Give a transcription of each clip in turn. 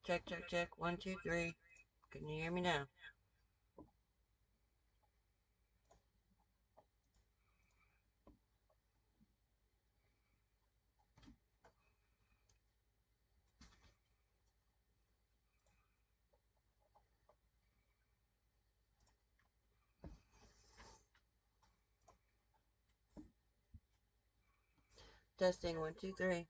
Check, check, check. One, two, three. Can you hear me now? Testing. One, two, three.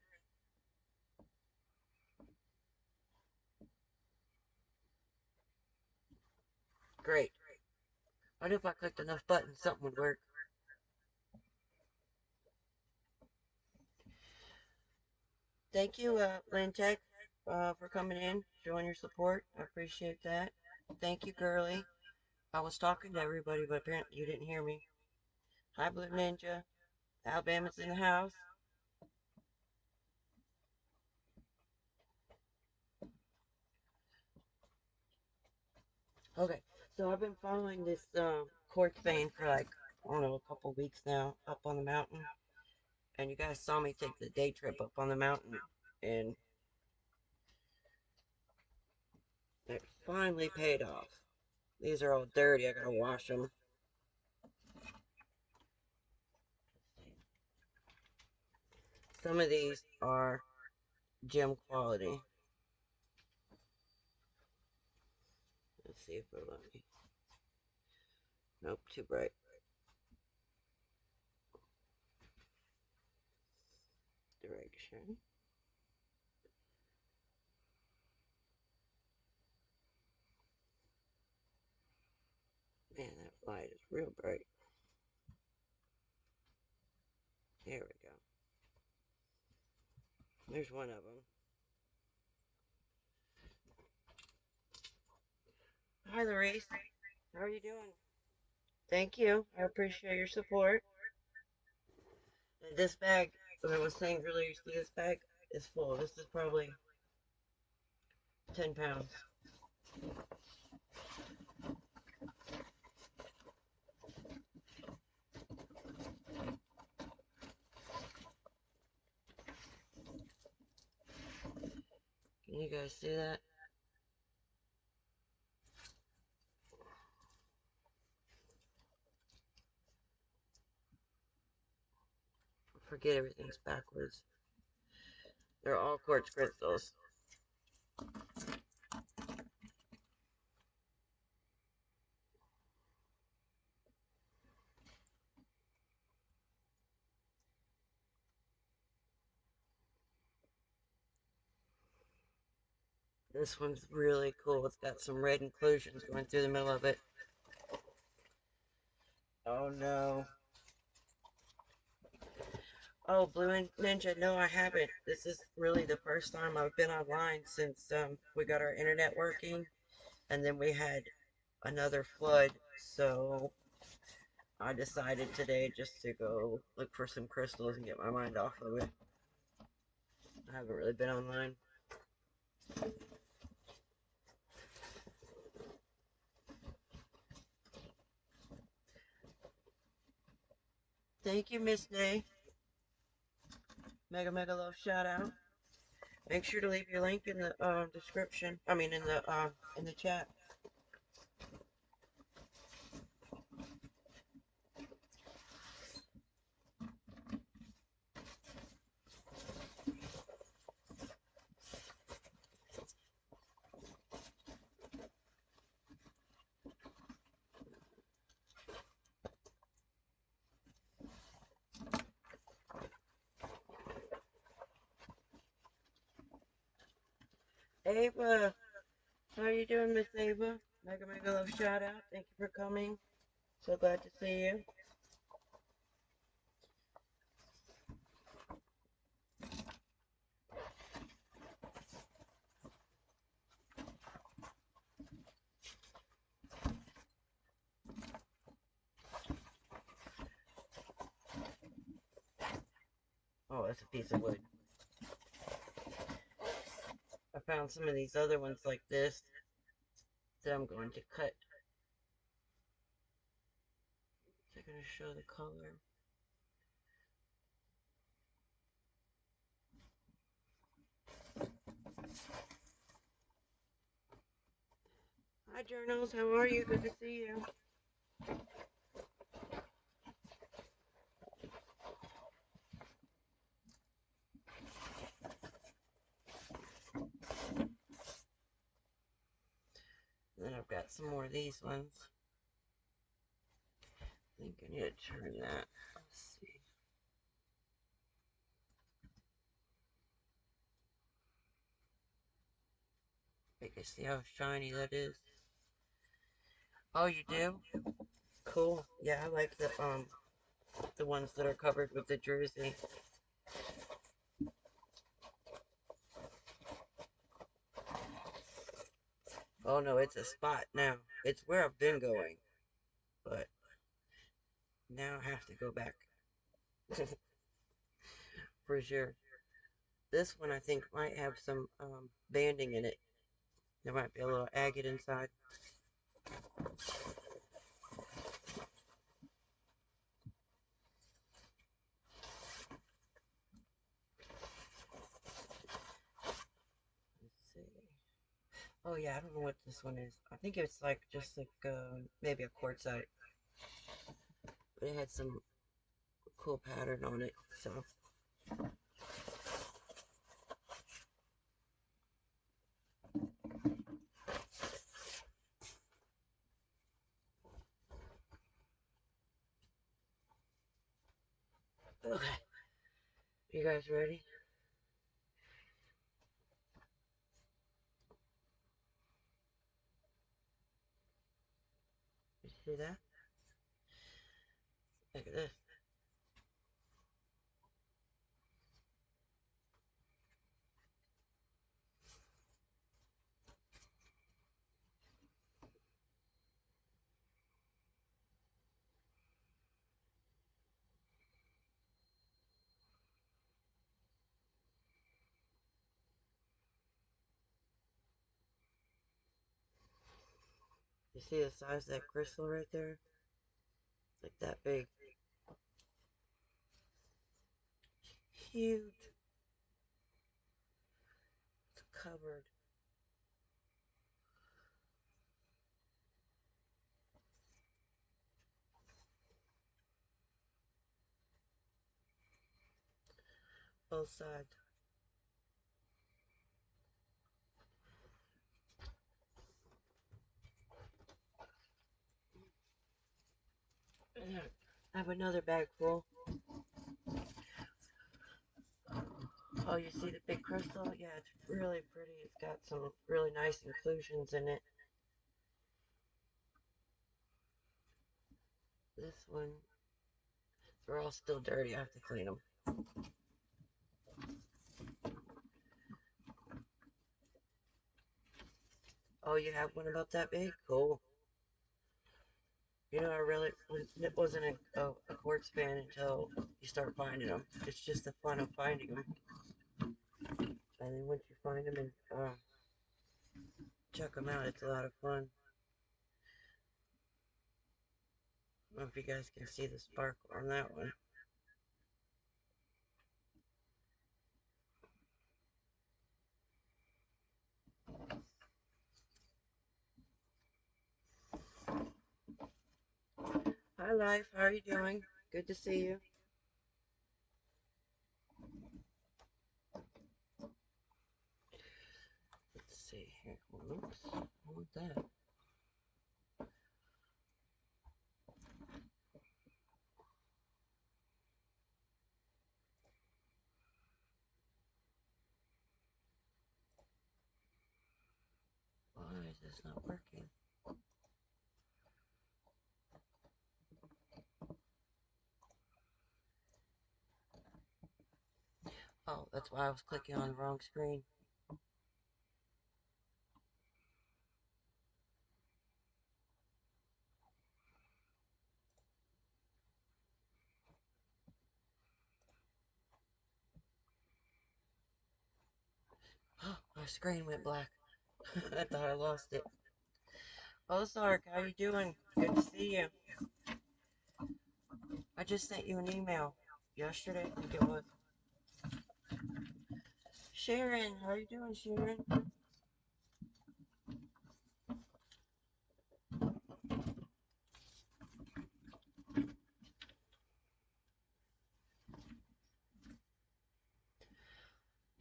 Great. I knew if I clicked enough buttons, something would work. Thank you, Lynn Tech, for coming in, showing your support. I appreciate that. Thank you, girly. I was talking to everybody, but apparently you didn't hear me. Hi, Blue Ninja. Alabama's in the house. Okay, so I've been following this quartz vein for like, I don't know, a couple weeks now up on the mountain. And you guys saw me take the day trip up on the mountain. And it finally paid off. These are all dirty. I gotta wash them. Some of these are gem quality. Let's see if it'll let me. Nope, too bright. Direction. Man, that light is real bright. There we go. There's one of them. Hi, Larice. How are you doing? Thank you. I appreciate your support. And this bag, what I was saying earlier, you see this bag is full. This is probably 10 pounds. Can you guys see that? Forget everything's backwards. They're all quartz crystals. This one's really cool. It's got some red inclusions going through the middle of it. Oh no. Oh, Blue Ninja, no, I haven't. This is really the first time I've been online since we got our internet working, and then we had another flood. So I decided today just to go look for some crystals and get my mind off of it. I haven't really been online. Thank you, Miss Day. Mega mega love shout out. Make sure to leave your link in the description. I mean in the chat. Ava, how are you doing, Miss Ava? Mega mega love shout out. Thank you for coming. So glad to see you. Oh, that's a piece of wood. I found some of these other ones like this that I'm going to cut. They're going to show the color. Hi, Journals. How are you? Good to see you. Then I've got some more of these ones. I think I need to turn that. Let's see. I can see how shiny that is. Oh, you do? Cool. Yeah, I like the ones that are covered with the druzy. Oh no, it's a spot now. It's where I've been going, but now I have to go back for sure. This one I think might have some banding in it. There might be a little agate inside. Let's see. Oh yeah, I don't know what this one is. I think it's like just like maybe a quartzite, but it had some cool pattern on it. So okay, you guys ready? You see that? Look at this. You see the size of that crystal right there? It's like that big. Huge. It's covered. Both sides. I have another bag full. Oh, you see the big crystal? Yeah, it's really pretty. It's got some really nice inclusions in it. This one, they're all still dirty. I have to clean them. Oh, you have one about that big? Cool. You know, I really wasn't a quartz fan until you start finding them. It's just the fun of finding them. And then once you find them and check them out, it's a lot of fun. I don't know if you guys can see the sparkle on that one. Hi, Life. How are you doing? Good to see you. Let's see here. Oops. I want that. Why is this not working? Oh, that's why I was clicking on the wrong screen. Oh, my screen went black. I thought I lost it. Oh, Sark, how you doing? Good to see you. I just sent you an email yesterday, I think it was. Sharon, how you doing, Sharon?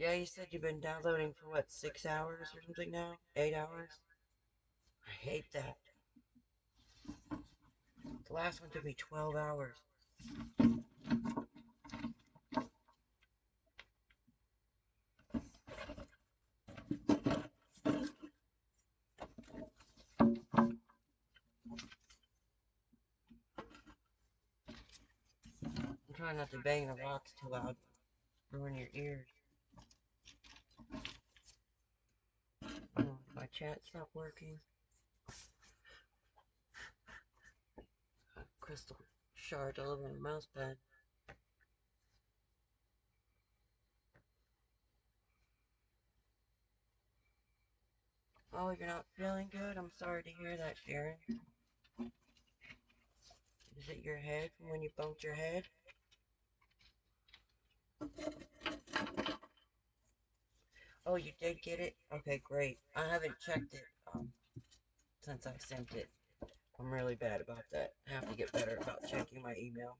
Yeah, you said you've been downloading for what, 6 hours or something now? 8 hours? I hate that. The last one took me 12 hours. I'm trying not to bang the rocks too loud. Ruin your ears. Oh, my chat stopped working. Crystal shard all over my mouse pad. Oh, you're not feeling good? I'm sorry to hear that, Sharon. Is it your head from when you bumped your head? Oh, you did get it? Okay, great. I haven't checked it since I sent it. I'm really bad about that. I have to get better about checking my email.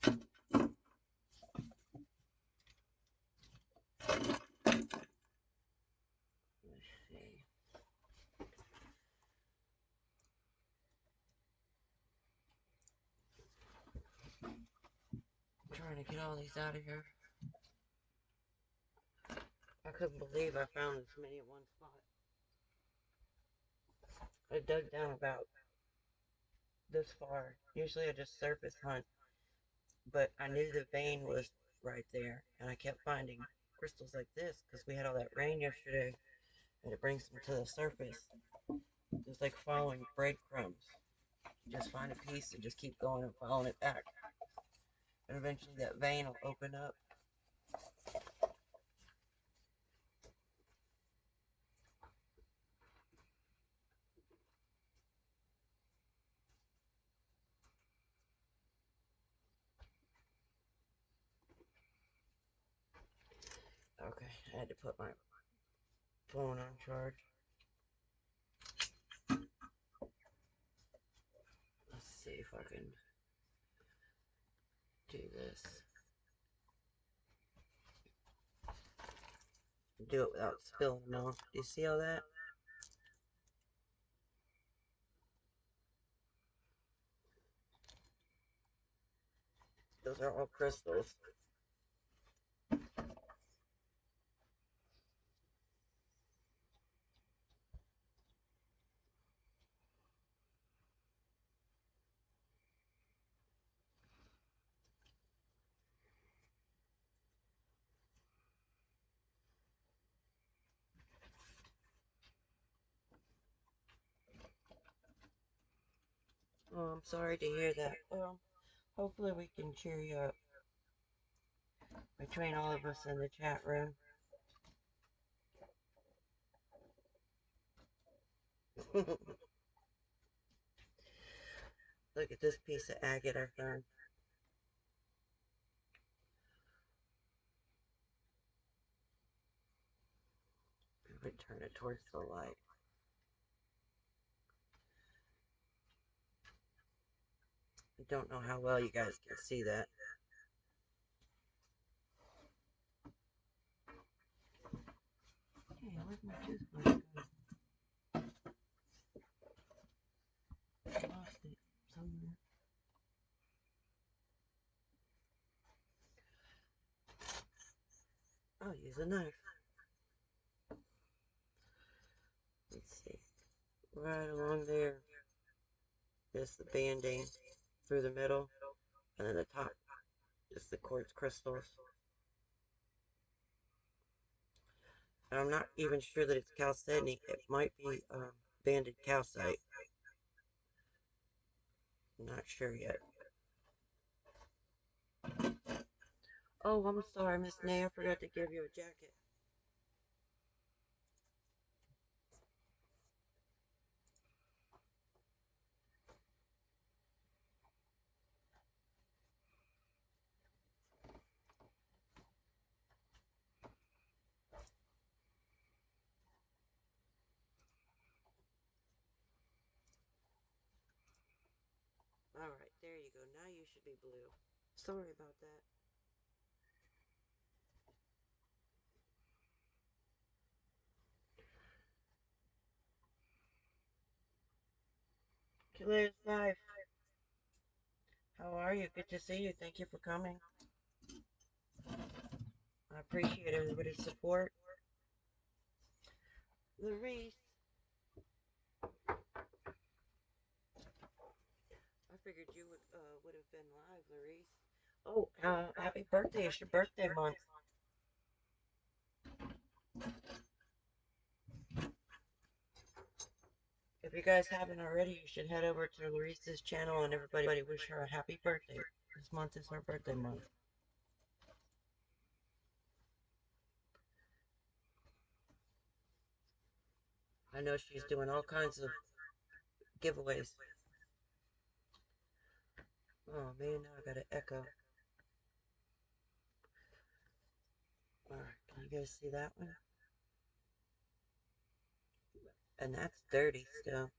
Let's see. I'm trying to get all these out of here. I couldn't believe I found this many at one spot. I dug down about this far. Usually I just surface hunt, but I knew the vein was right there, and I kept finding crystals like this because we had all that rain yesterday, and it brings them to the surface. It's like following breadcrumbs. You just find a piece and just keep going and following it back, and eventually that vein will open up. Okay, I had to put my phone on charge. Let's see if I can do this. Do it without spilling them off. Do you see all that? Those are all crystals. Oh, I'm sorry to hear that. Well, hopefully we can cheer you up between all of us in the chat room. Look at this piece of agate I found. I'm going to turn it towards the light. I don't know how well you guys can see that. Hey, where's my toothbrush go? I lost it somewhere. I'll use a knife. Let's see. Right along there is the banding through the middle, and then the top is the quartz crystals. And I'm not even sure that it's chalcedony. It might be banded calcite. I'm not sure yet. Oh, I'm sorry, Miss Nay. I forgot to give you a jacket. you go. Now you should be blue. Sorry about that. Killer's Life, how are you? Good to see you. Thank you for coming. I appreciate everybody's support. Larice, I figured you would have been live, Larice. Oh, happy birthday. It's your birthday month. If you guys haven't already, you should head over to Larice's channel and everybody wish her a happy birthday. This month is her birthday month. I know she's doing all kinds of giveaways. Oh man, now I got an echo. Alright, can you guys see that one? And that's dirty still.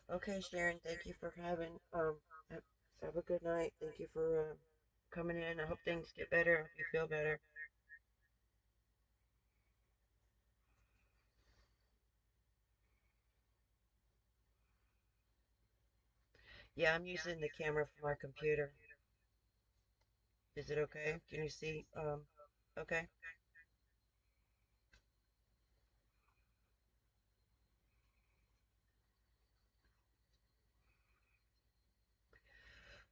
Okay, Sharon, thank you for having have a good night. Thank you for coming in. I hope things get better. I hope you feel better. Yeah, I'm using the camera from our computer. Is it okay? Can you see? Okay.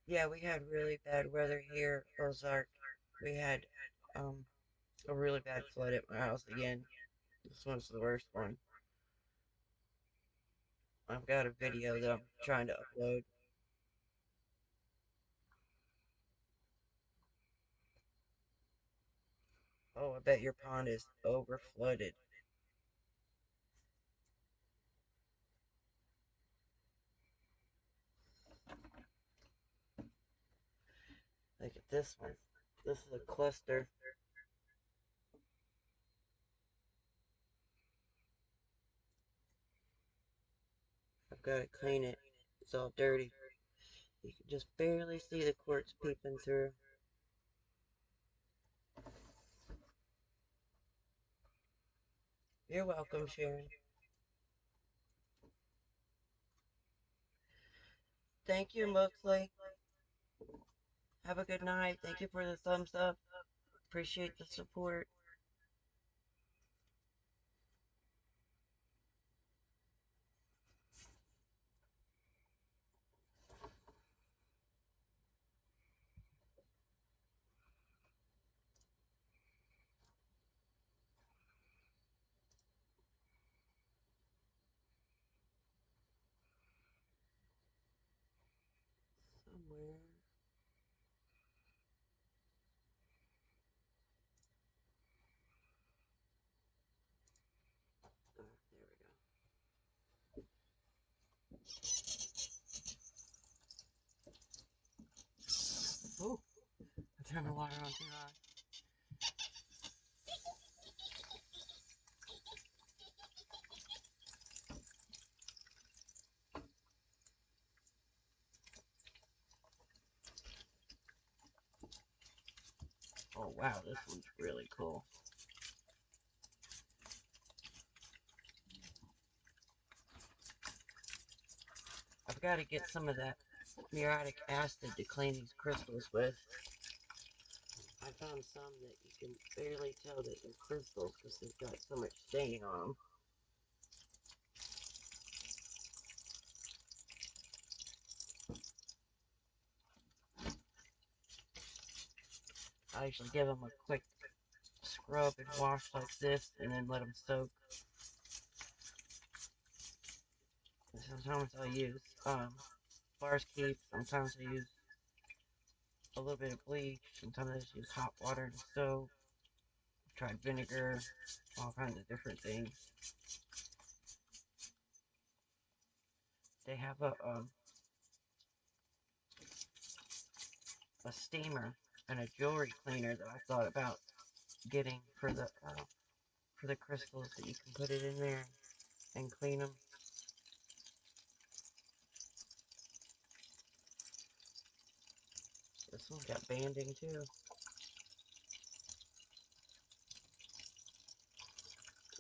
Yeah, we had really bad weather here, Ozark. We had um a really bad flood at my house again. This one's the worst one. I've got a video that I'm trying to upload. Oh, I bet your pond is over flooded. Look at this one. This is a cluster. I've got to clean it. It's all dirty. You can just barely see the quartz peeping through. You're welcome, Sharon. Thank you, Moxley. Have a good night. Thank you for the thumbs up. Appreciate the support. Somewhere. Oh, there we go. Oh, I turned the water on too high. Oh, wow, this one's really cool. I've got to get some of that muriatic acid to clean these crystals with. I found some that you can barely tell that they're crystals because they've got so much staining on them. I usually give them a quick scrub and wash like this and then let them soak. And sometimes I'll use bars keep, sometimes I use a little bit of bleach, sometimes I just use hot water and soap. I've tried vinegar, all kinds of different things. They have a steamer and a jewelry cleaner that I thought about getting for the for the crystals that you can put it in there and clean them. This one got banding too.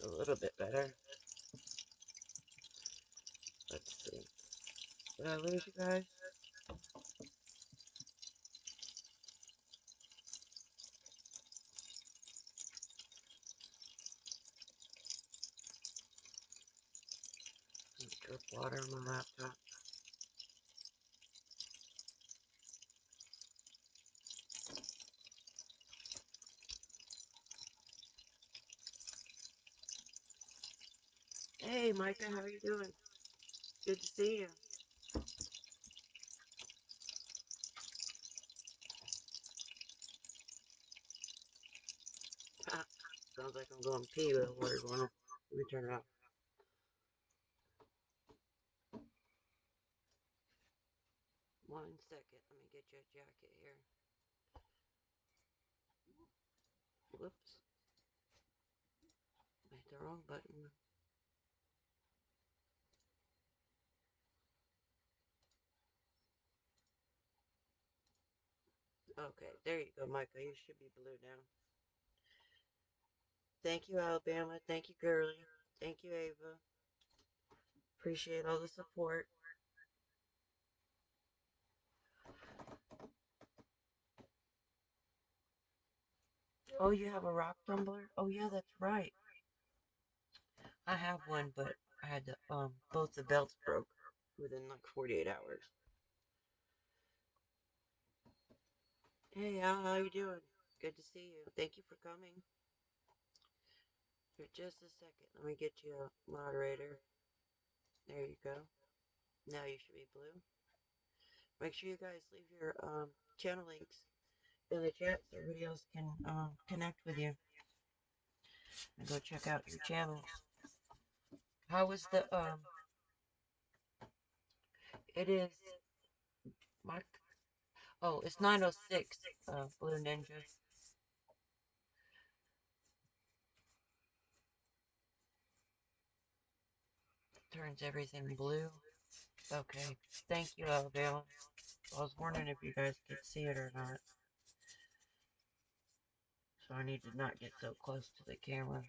A little bit better. Let's see. Did I lose you guys? Drip water on my laptop. Hey, Micah, how are you doing? Good to see you. Sounds like I'm going pee with the water going on. Let me turn it off. One second. Let me get you a jacket here. Whoops. Hit the wrong button. Okay, there you go, Micah. You should be blue now. Thank you, Alabama. Thank you, Girly. Thank you, Ava. Appreciate all the support. Oh, you have a rock tumbler? Oh, yeah, that's right. I have one, but I had to, both the belts broke within like 48 hours. Hey, Al, how you doing? Good to see you. Thank you for coming. For just a second, let me get you a moderator. There you go. Now you should be blue. Make sure you guys leave your channel links in the chat so everybody else can connect with you and go check out your channels. How was the It is Mark. Oh, it's 9:06. Blue Ninja turns everything blue. Okay. Thank you, Alabama. I was wondering if you guys could see it or not. So I need to not get so close to the camera.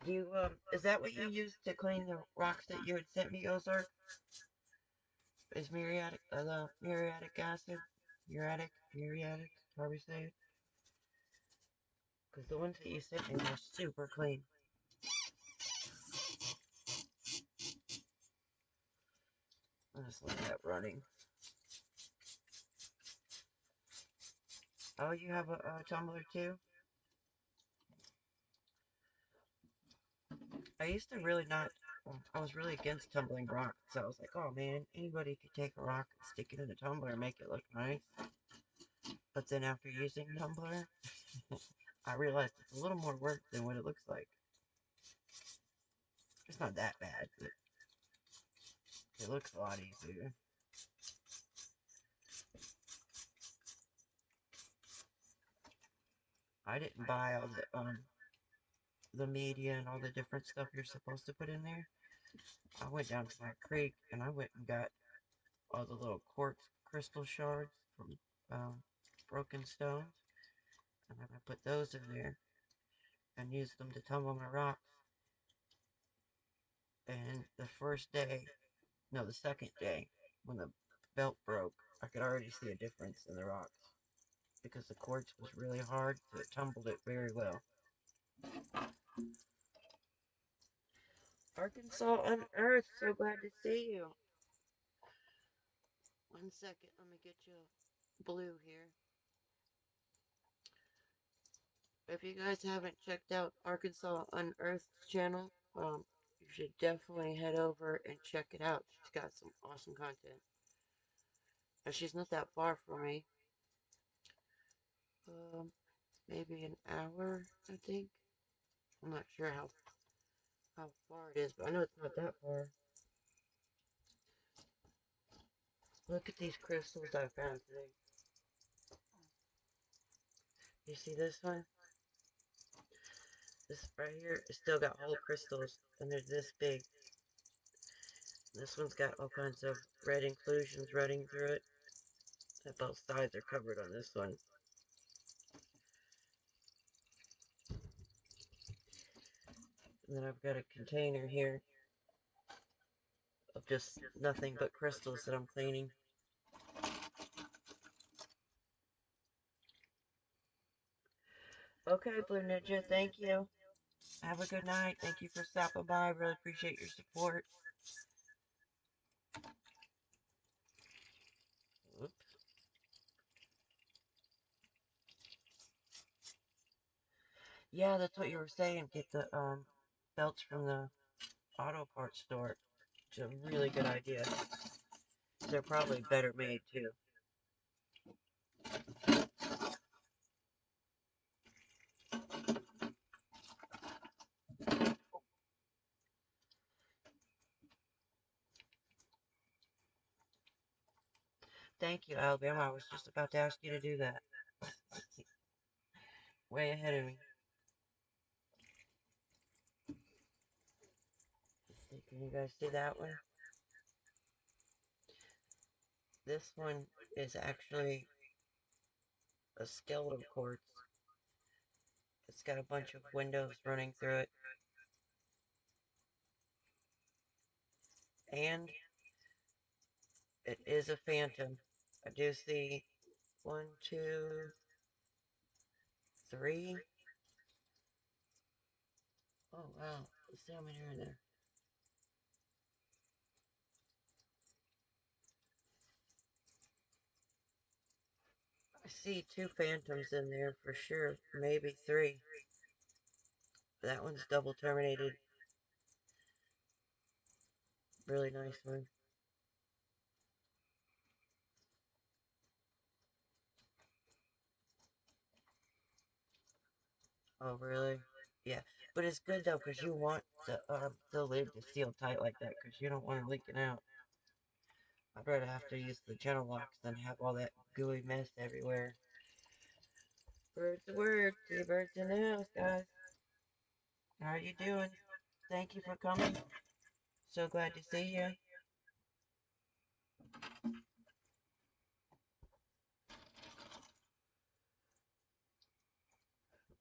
Do you is that what you used to clean the rocks that you had sent me, Ozark? Is muriatic acid? Muriatic, however you say it? Because the ones that you sent me were super clean. I'll just leave that running. Oh, you have a tumbler too? I used to really not, I was really against tumbling rocks. So I was like, oh man, anybody could take a rock and stick it in a tumbler and make it look nice. But then after using tumbler, I realized it's a little more work than what it looks like. It's not that bad, but it looks a lot easier. I didn't buy all the media and all the different stuff you're supposed to put in there. I went down to my creek and I went and got all the little quartz crystal shards from broken stones, and I put those in there and used them to tumble my rocks. And the first day, no, the second day, when the belt broke, I could already see a difference in the rocks because the quartz was really hard, so it tumbled it very well. Arkansas Unearthed, so glad to see you. One second, let me get you blue here. If you guys haven't checked out Arkansas Unearthed channel, you should definitely head over and check it out. She's got some awesome content. And she's not that far from me. maybe an hour, I think. I'm not sure how far it is, but I know it's not that far. Look at these crystals I found today. You see this one? This right here, it's still got whole crystals, and they're this big. This one's got all kinds of red inclusions running through it. And both sides are covered on this one. And then I've got a container here of just nothing but crystals that I'm cleaning. Okay, Blue Ninja, thank you. Have a good night. Thank you for stopping by. I really appreciate your support. Oops. Yeah, that's what you were saying. Get the belts from the auto parts store. It's a really good idea. They're probably better made too. Thank you, Alabama. I was just about to ask you to do that. Way ahead of me. Let's see, can you guys see that one? This one is actually a skeletal quartz. It's got a bunch of windows running through it. And it is a phantom. I do see one, two, three. Oh, wow. Let's see how many are in there. I see two phantoms in there for sure. Maybe three. That one's double terminated. Really nice one. Oh, really? Yeah. But it's good though, because you want the lid to seal tight like that, because you don't want it leaking out. I'd rather have to use the channel locks than have all that gooey mess everywhere. Birds of word, two birds in the house, guys. How are you doing? Thank you for coming. So glad to see you.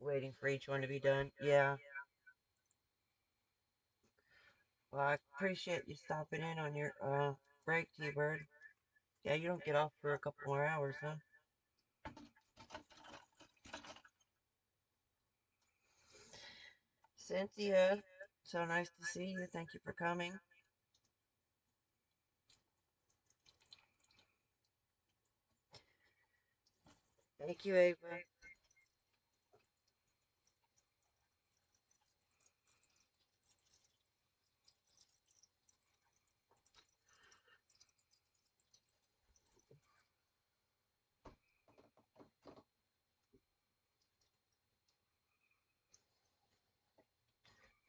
Waiting for each one to be done. Yeah. Well, I appreciate you stopping in on your break, T-Bird. Yeah, you don't get off for a couple more hours, huh? Cynthia, so nice to see you. Thank you for coming. Thank you, Ava.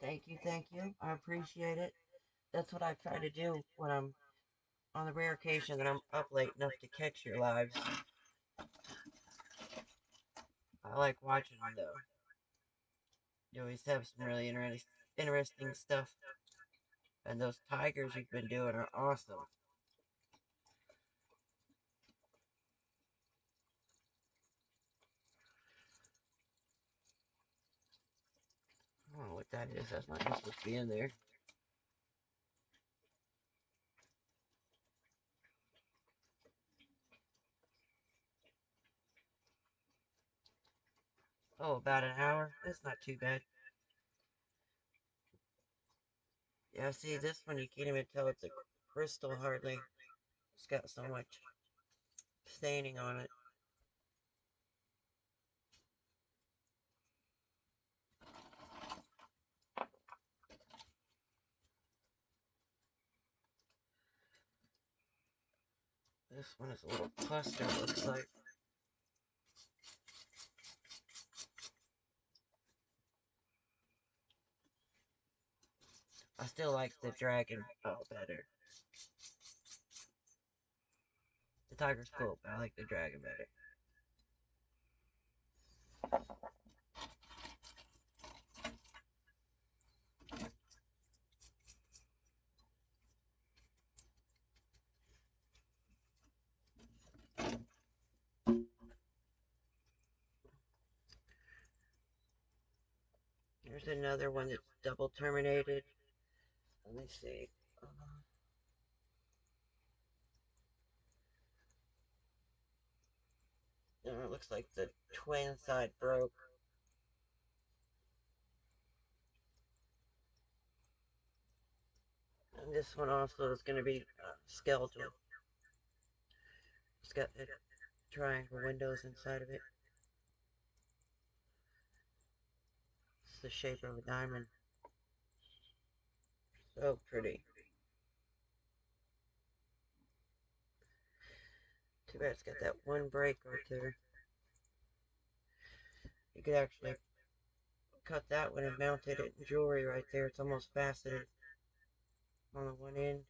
Thank you, thank you. I appreciate it. That's what I try to do when I'm on the rare occasion that I'm up late enough to catch your lives. I like watching them though. You always have some really interesting stuff. And those tigers you've been doing are awesome. I don't know what that is. That's not even supposed to be in there. Oh, about an hour? That's not too bad. Yeah, see, this one you can't even tell it's a crystal hardly. It's got so much staining on it. This one is a little cluster, it looks like. still like the dragon better. The tiger's cool, but I like the dragon better. There's another one that's double terminated. Let me see. It looks like the twin side broke. And this one also is going to be skeletal. It's got the triangle windows inside of it. It's the shape of a diamond. So pretty. Too bad it's got that one break right there. You could actually cut that one and mounted it in jewelry right there. It's almost faceted on the one end.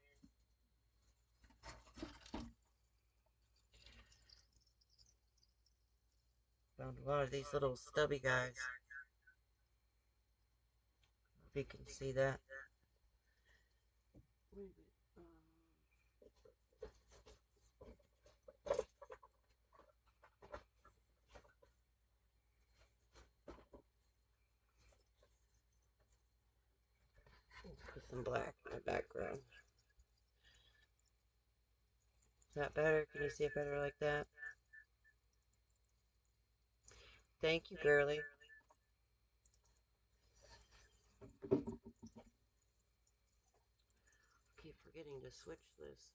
Found a lot of these little stubby guys. If you can see that. Put some black in the background. Is that better? Can you see it better like that? Thank you, girly. Keep forgetting to switch this.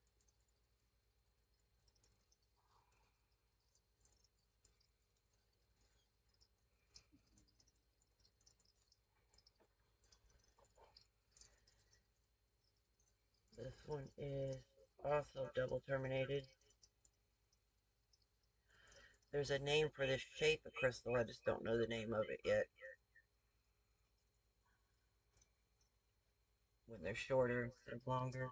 This one is also double terminated. There's a name for this shape of crystal. I just don't know the name of it yet. When they're shorter instead of longer.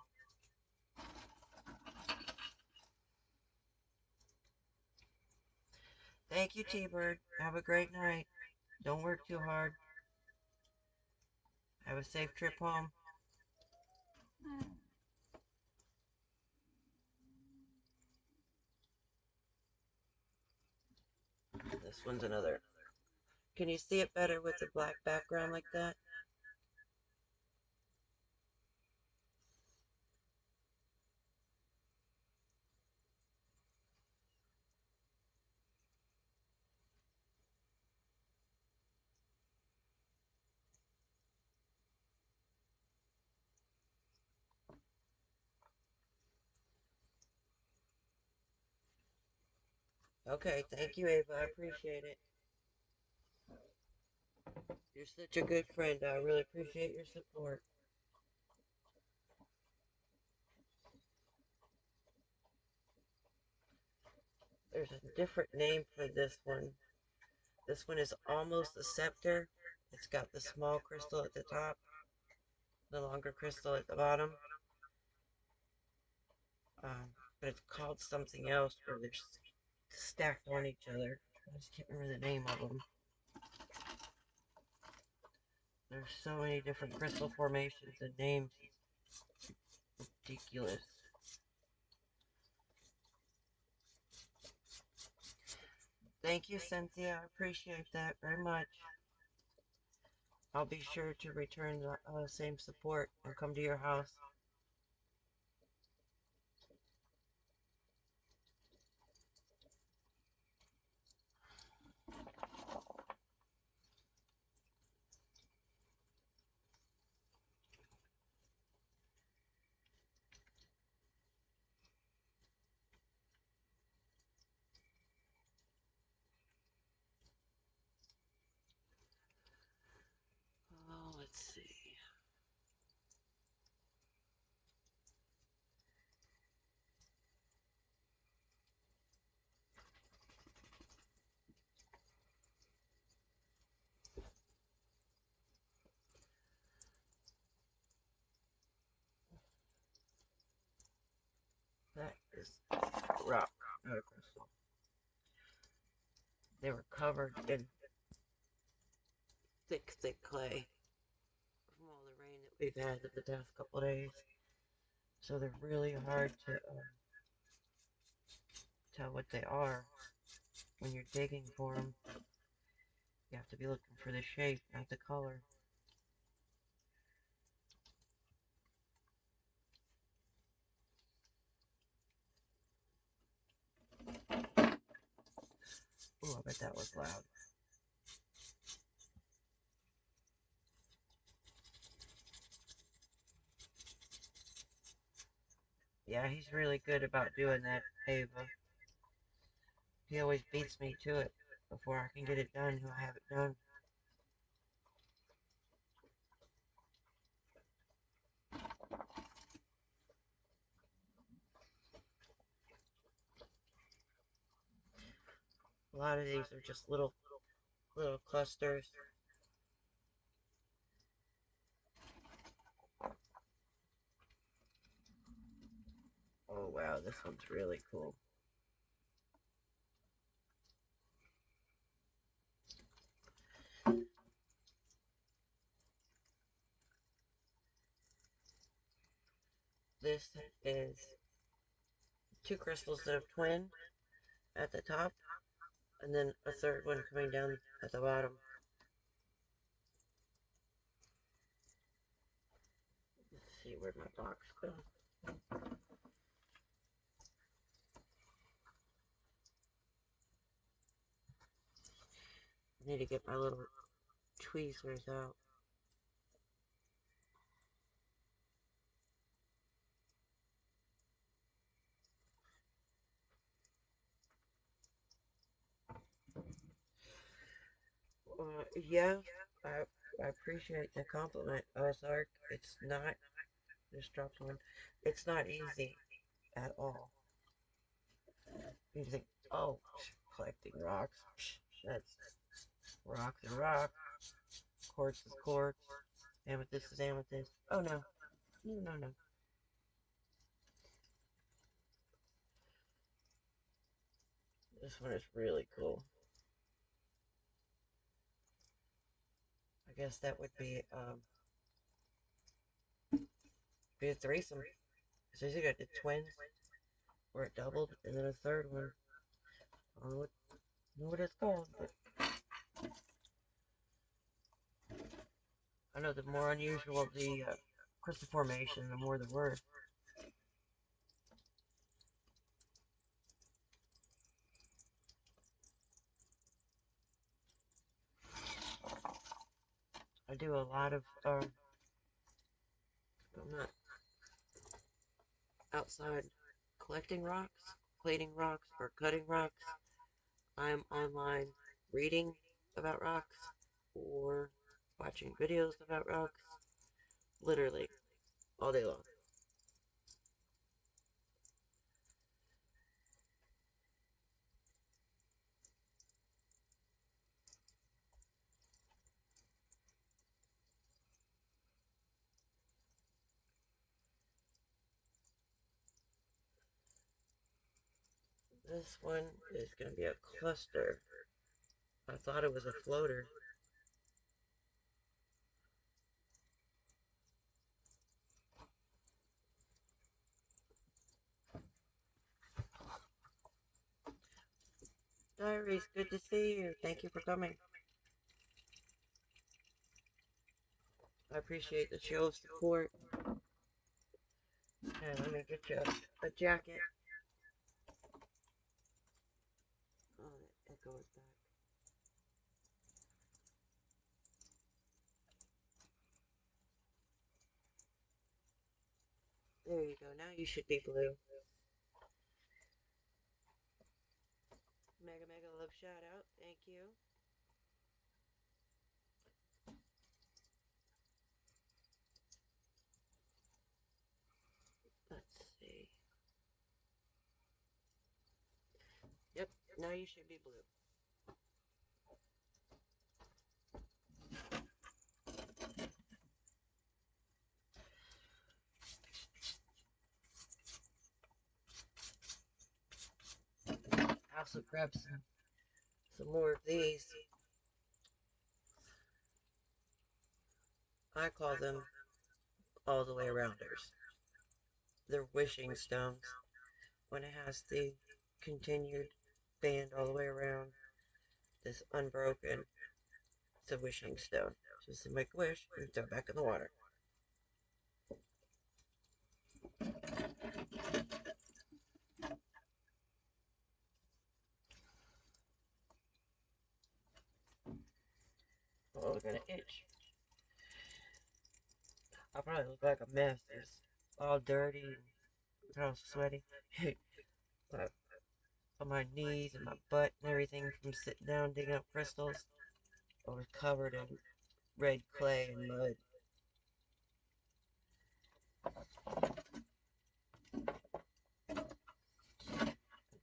Thank you, T-Bird. Have a great night. Don't work too hard. Have a safe trip home. This one's another. Can you see it better with the black background like that? Okay, thank you, Ava. I appreciate it. You're such a good friend. I really appreciate your support. There's a different name for this one. This one is almost a scepter. It's got the small crystal at the top, the longer crystal at the bottom. But it's called something else where they're stacked on each other. I just can't remember the name of them. There's so many different crystal formations and names. It's ridiculous. Thank you, Cynthia. I appreciate that very much. I'll be sure to return the same support and come to your house. Oh, let's see. this rock, not a crystal. They were covered in thick, thick clay from all the rain that we've had in the past couple of days. So they're really hard to tell what they are when you're digging for them. You have to be looking for the shape, not the color. Ooh, I bet that was loud. Yeah, he's really good about doing that, Ava. He always beats me to it. Before I can get it done, he'll have it done. A lot of these are just little clusters. Oh wow, this one's really cool. This is two crystals that have twinned at the top, and then a third one coming down at the bottom. Let's see where my box goes. I need to get my little tweezers out. Yeah, I appreciate the compliment, Ozark. It's not, just dropped one. It's not easy at all. You think, oh, collecting rocks, that's rock's a rock, quartz is quartz, amethyst is amethyst. Oh no, no, no, no. This one is really cool. I guess that would be a threesome. So you got the twins, where it doubled, and then a third one. I don't know what it's called, but I know the more unusual the crystal formation, the more the worth. I do a lot of, I'm not outside collecting rocks, plating rocks, or cutting rocks. I'm online reading about rocks or watching videos about rocks, literally all day long. This one is going to be a cluster. I thought it was a floater. Diaries, good to see you. Thank you for coming. I appreciate the show of support. And let me get you a jacket. Oh, that goes back. There you go. Now you should be blue. Mega Mega Love shout out. Thank you. Let's see. Yep, now you should be blue. also grabbed some more of these. I call them all the way arounders. They're wishing stones. When it has the continued band all the way around, this unbroken, it's a wishing stone. Just to make a wish and throw it back in the water. Oh, look at an itch. I probably look like a mess. It's all dirty and all sweaty. But on my knees and my butt and everything from sitting down digging up crystals, I was covered in red clay and mud.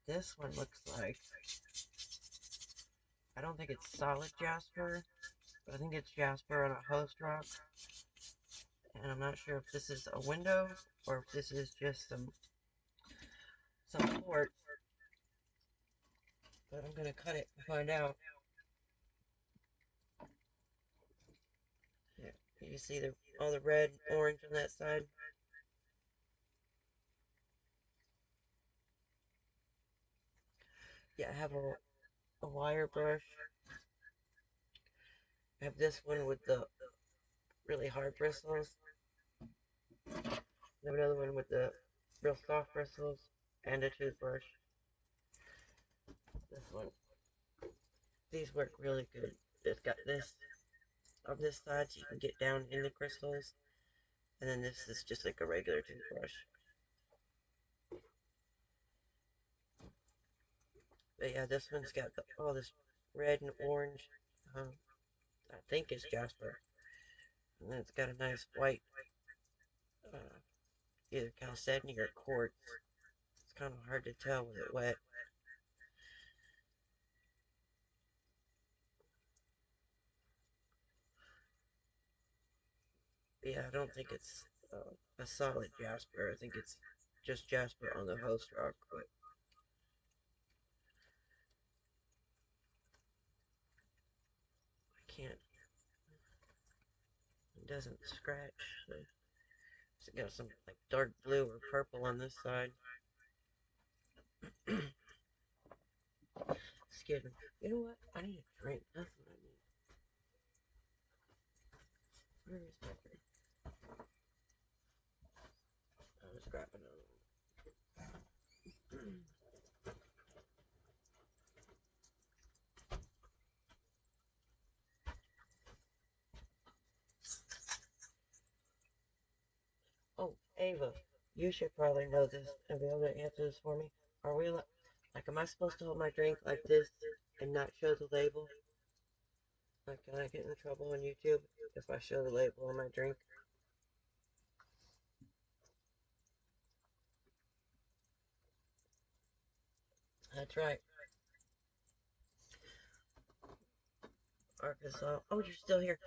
This one looks like, I don't think it's solid jasper, but I think it's jasper on a host rock. And I'm not sure if this is a window or if this is just some quartz. But I'm gonna cut it and find out. Yeah, you see all the red and orange on that side? Yeah, I have a wire brush. I have this one with the really hard bristles. I have another one with the real soft bristles and a toothbrush. This one. These work really good. It's got this on this side so you can get down in the crystals. And then this is just like a regular toothbrush. But yeah, this one's got all this red and orange. I think it's jasper. And then it's got a nice white, uh, either chalcedony or quartz. It's kind of hard to tell with it wet. But yeah, I don't think it's a solid jasper. I think it's just jasper on the host rock. But I can't. It doesn't scratch. So it's got some like dark blue or purple on this side. Excuse me. You know what? I need a drink. That's what I need. Where is my drink? I was grabbing another one. Oh, Ava, you should probably know this and be able to answer this for me. Are we like, am I supposed to hold my drink like this and not show the label? Like, can I get in trouble on YouTube if I show the label on my drink? That's right. Arkansas. Oh, you're still here.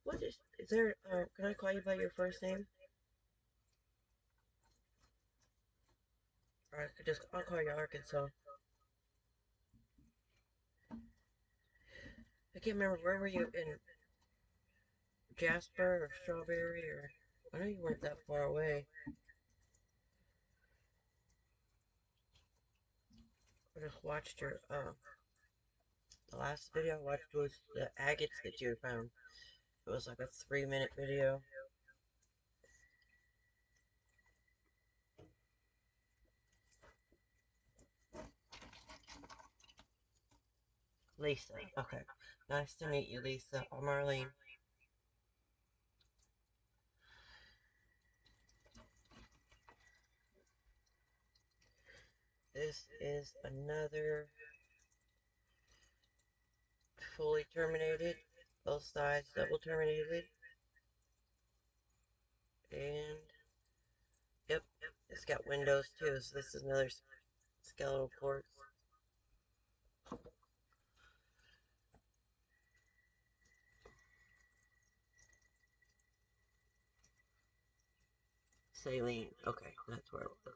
What is there, can I call you by your first name? Alright, I'll call you Arkansas. I can't remember, where were you in Jasper or Strawberry or, I know you weren't that far away. I just watched the last video I watched was the agates that you found. It was like a 3-minute video. Lisa. Okay. Nice to meet you, Lisa. I'm Marlene. This is another fully terminated. Both sides double terminated. And, yep, it's got windows too, so this is another skeletal quartz. Saline. Okay, that's where it was.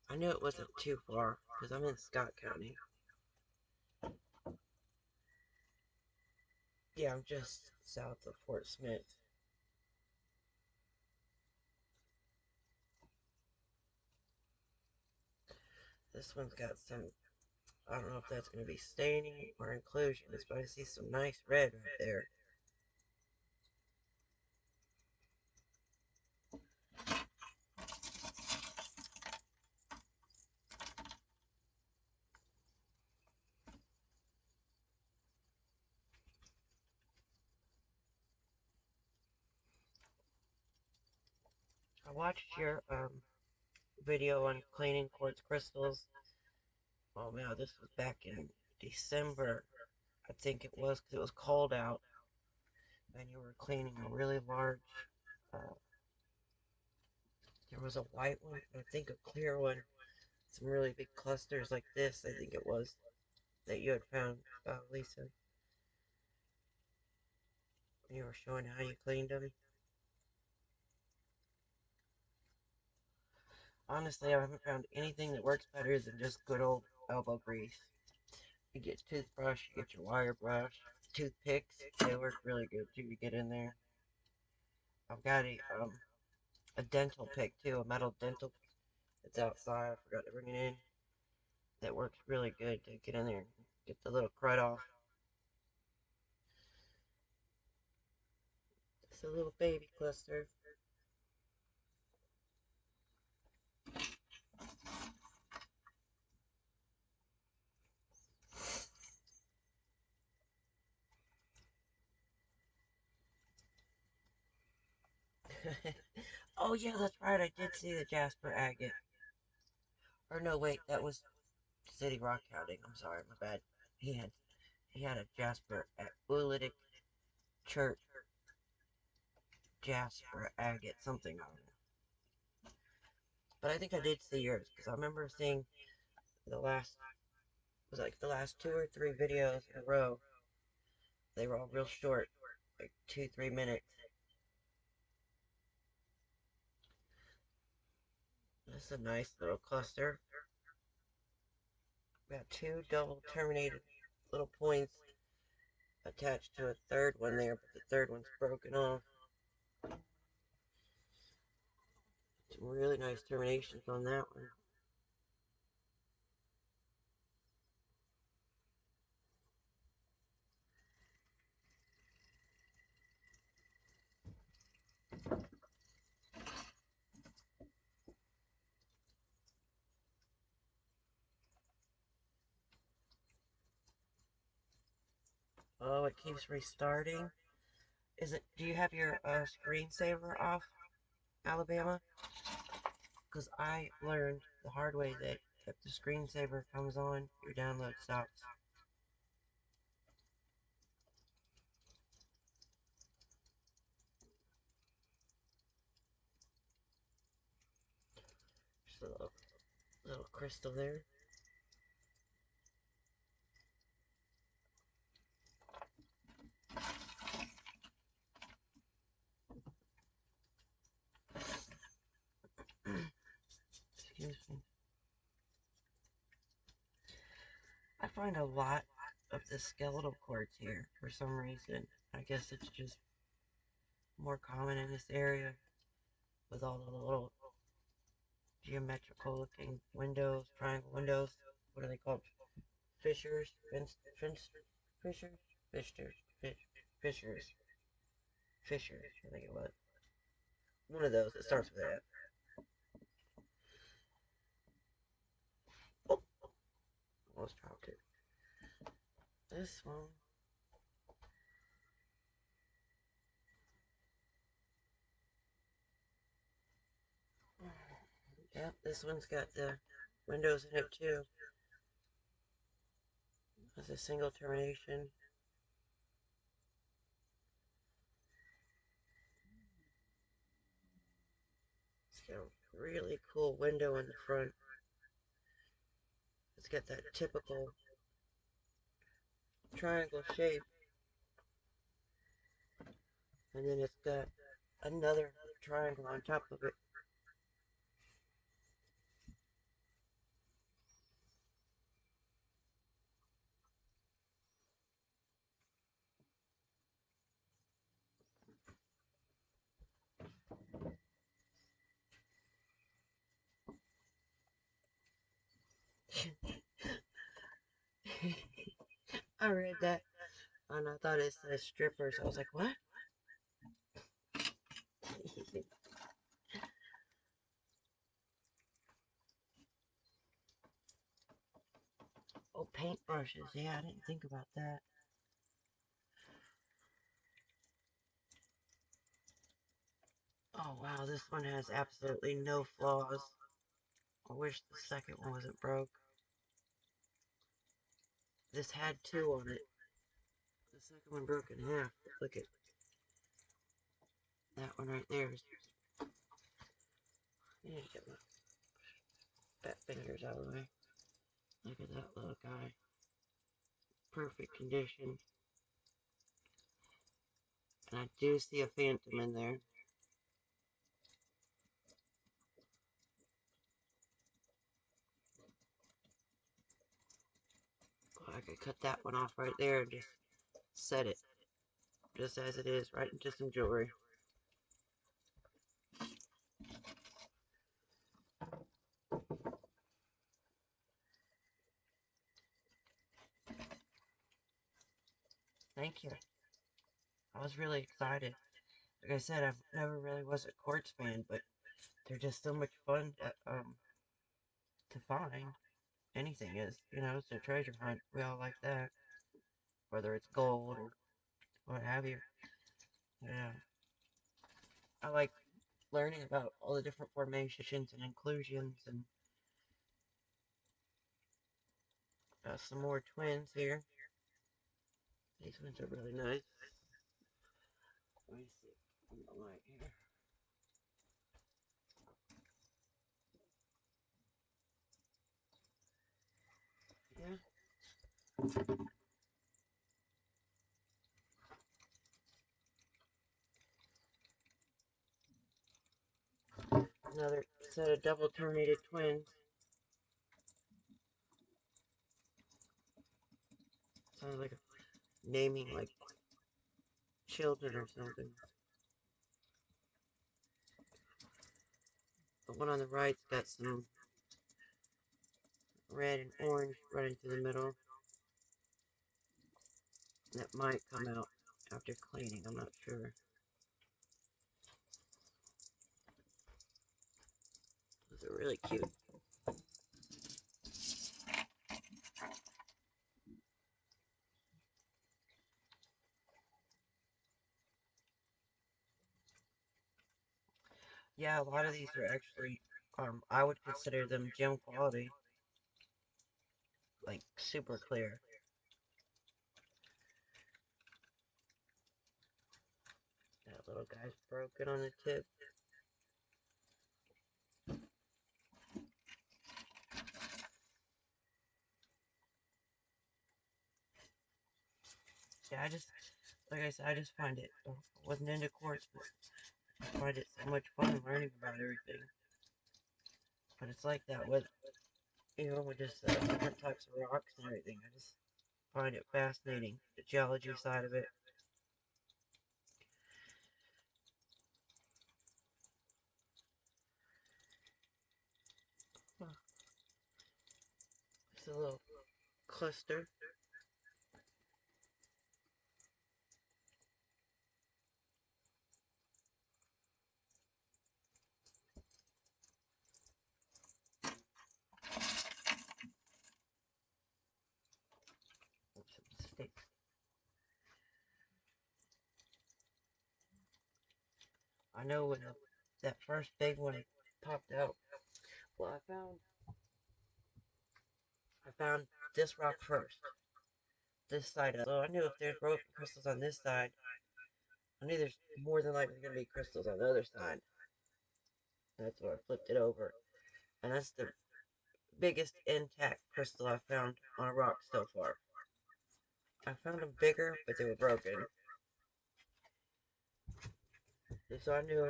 I knew it wasn't too far because I'm in Scott County. Yeah, I'm just south of Fort Smith. This one's got some, I don't know if that's going to be staining or inclusions, but I see some nice red right there. I watched your video on cleaning quartz crystals. Oh man, this was back in December, I think it was, because it was cold out, and you were cleaning a really large. Uh, there was a white one, and I think a clear one. Some really big clusters like this. I think it was that you had found, Lisa. You were showing how you cleaned them. Honestly, I haven't found anything that works better than just good old elbow grease. You get a toothbrush, you get your wire brush, toothpicks. They work really good too to get in there. I've got a dental pick too, a metal dental. It's outside. I forgot to bring it in. That works really good to get in there and get the little crud off. It's a little baby cluster. Oh yeah, that's right. I did see the Jasper agate. Or no, wait, that was City Rock Counting. I'm sorry, my bad. He had he had a Jasper at Ulitic Church Jasper agate something on it. But I think I did see yours because I remember seeing the last was like the last 2 or 3 videos in a row. They were all real short, like 2, 3 minutes. That's a nice little cluster. Got two double terminated little points attached to a third one there, but the third one's broken off. Some really nice terminations on that one. Oh, it keeps restarting. Is it? Do you have your screensaver off, Alabama? Because I learned the hard way that if the screensaver comes on, your download stops. Just a little crystal there. Excuse me. I find a lot of the skeletal quartz here for some reason. I guess it's just more common in this area with all the little geometrical looking windows, triangle windows. What are they called? Fissures? Fissures? Fissures. Fissures. Fissures, I think it was. One of those. It starts with that. Oh, almost dropped it. This one. Yep, this one's got the windows in it too. Has a single termination. It's got a really cool window in the front. It's got that typical triangle shape. And then it's got another triangle on top of it. I read that and I thought it said strippers. I was like, what? Oh, paintbrushes. Yeah, I didn't think about that. Oh, wow, this one has absolutely no flaws. I wish the second one wasn't broke. This had two on it. The second one broke in half. Look at that one right there. I need to get my fat fingers out of the way. Look at that little guy. Perfect condition. And I do see a phantom in there. Oh, I could cut that one off right there and just set it. Just as it is, right into some jewelry. Thank you. I was really excited. Like I said, I've never really was a quartz fan, but they're just so much fun to find. Anything is, it's a treasure hunt. We all like that, whether it's gold or what have you. Yeah, I like learning about all the different formations and inclusions, and some more twins here. These ones are really nice. Let me see on the light here. Yeah. Another set of double terminated twins. Sounds like naming like children or something. The one on the right's got some red and orange running through the middle. That might come out after cleaning, I'm not sure. Those are really cute. Yeah, a lot of these are actually, I would consider them gem quality, like super clear. That little guy's broken on the tip. Yeah, like I said, I just find it, I wasn't into quartz, but I find it so much fun learning about everything. But it's like that with, with just different types of rocks and everything. I just find it fascinating, the geology side of it. Huh. It's a little cluster. Some sticks. I know when that first big one popped out. Well, I found this rock first, this side of it. So I knew if there's broken crystals on this side, I knew there's more than likely going to be crystals on the other side. That's why I flipped it over. And that's the biggest intact crystal I've found on a rock so far. I found them bigger, but they were broken. So I knew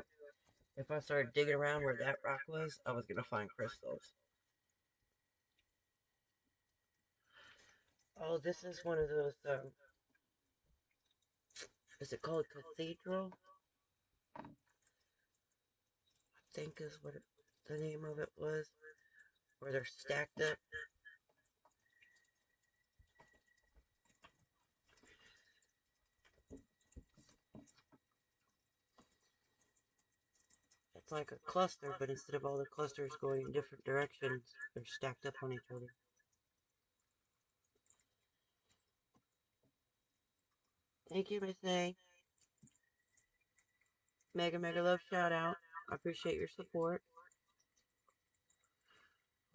if I started digging around where that rock was, I was going to find crystals. Oh, this is one of those, is it called Cathedral? I think is what the name of it was. Where they're stacked up. like a cluster, but instead of all the clusters going in different directions, they're stacked up on each other. Thank you, Miss A. Mega, mega love shout out. I appreciate your support.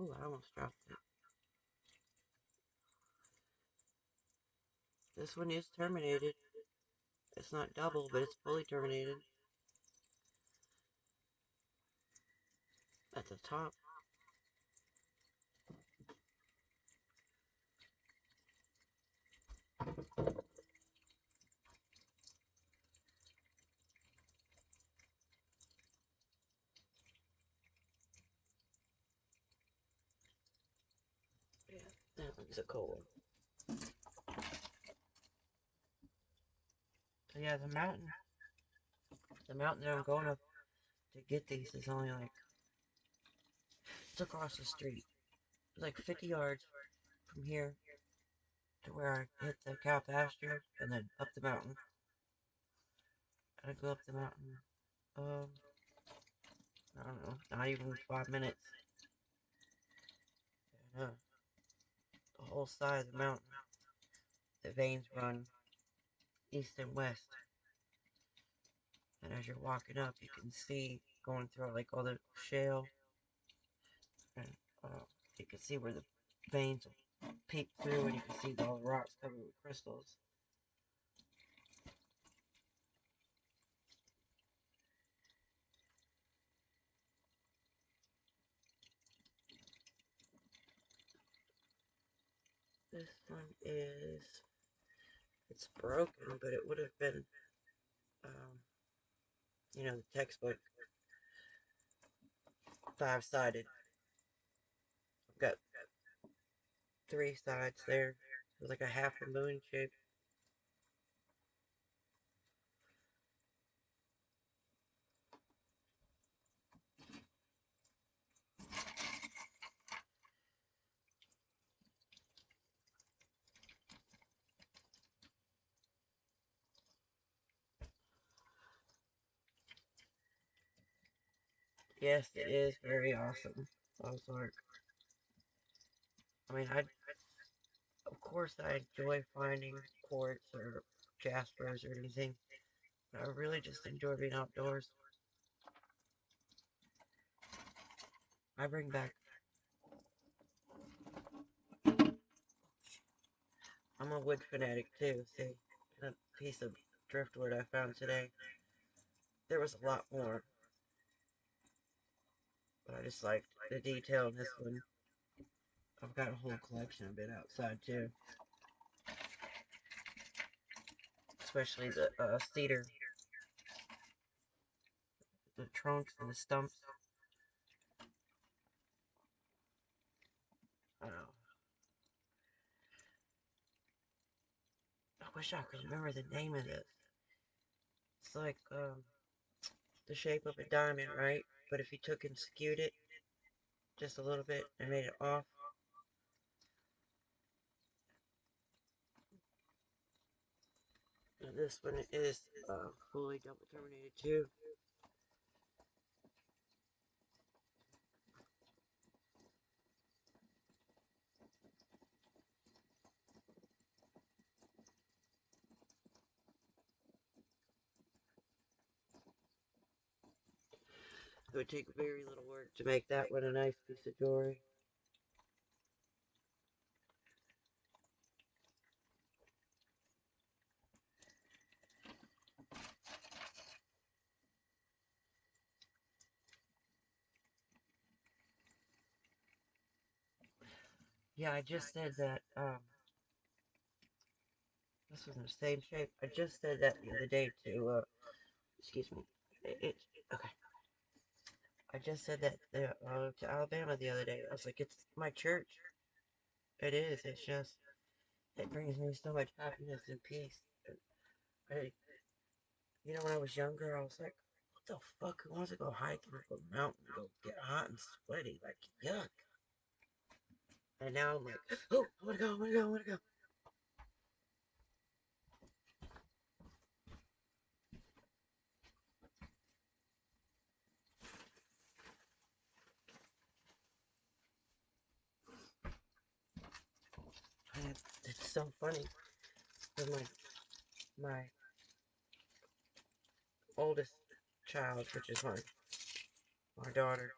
Oh, I almost dropped it. This one is terminated. It's not double, but it's fully terminated. At the top. Yeah, that one's a cool one. So yeah, the mountain that I'm going up to get these is only like, it's across the street. It's like 50 yards from here to where I hit the cow pasture and then up the mountain. I go up the mountain, um, I don't know, not even 5 minutes. And, the whole side of the mountain, the veins run east and west. And as you're walking up, you can see going through like all the shale, and you can see where the veins will peek through, and you can see all the rocks covered with crystals. This one is, it's broken, but it would have been, um, the textbook 5-sided. I've got 3 sides there. It's like a half a moon shape. Yes, it is very awesome. Ozark. I mean, of course, I enjoy finding quartz or jaspers or anything. But I really just enjoy being outdoors. I bring back, I'm a wood fanatic too, see? A piece of driftwood I found today. There was a lot more, but I just liked the detail in this one. I've got a whole collection of it outside too. Especially the cedar, the trunks and the stumps. Oh, I wish I could remember the name of this. It's like the shape of a diamond, right? But if you took and skewed it just a little bit and made it off. And this one is fully double terminated too. It would take very little work to make that one a nice piece of jewelry. Yeah, I just said that, this was in the same shape. I just said that the other day to, excuse me. Okay. I just said that to Alabama the other day. I was like, it's my church. It is. It's just, it brings me so much happiness and peace. I, when I was younger, I was like, what the fuck? Who wants to go hiking up a mountain, go get hot and sweaty? Like, yuck. And now I'm like, oh, I want to go, I want to go, I want to go. It's so funny. With my oldest child, which is my daughter,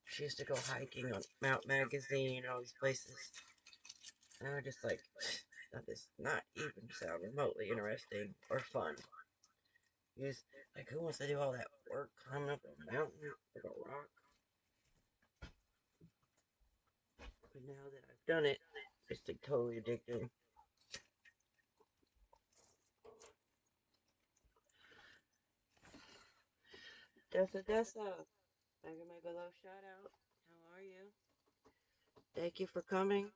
she used to go hiking on Mount Magazine and all these places. And I just like, that does not even sound remotely interesting or fun. You just, like, who wants to do all that work climbing up a mountain with a rock? But now that I've done it, it's like totally addicting. Dessa, I give my below shout out. How are you? Thank you for coming.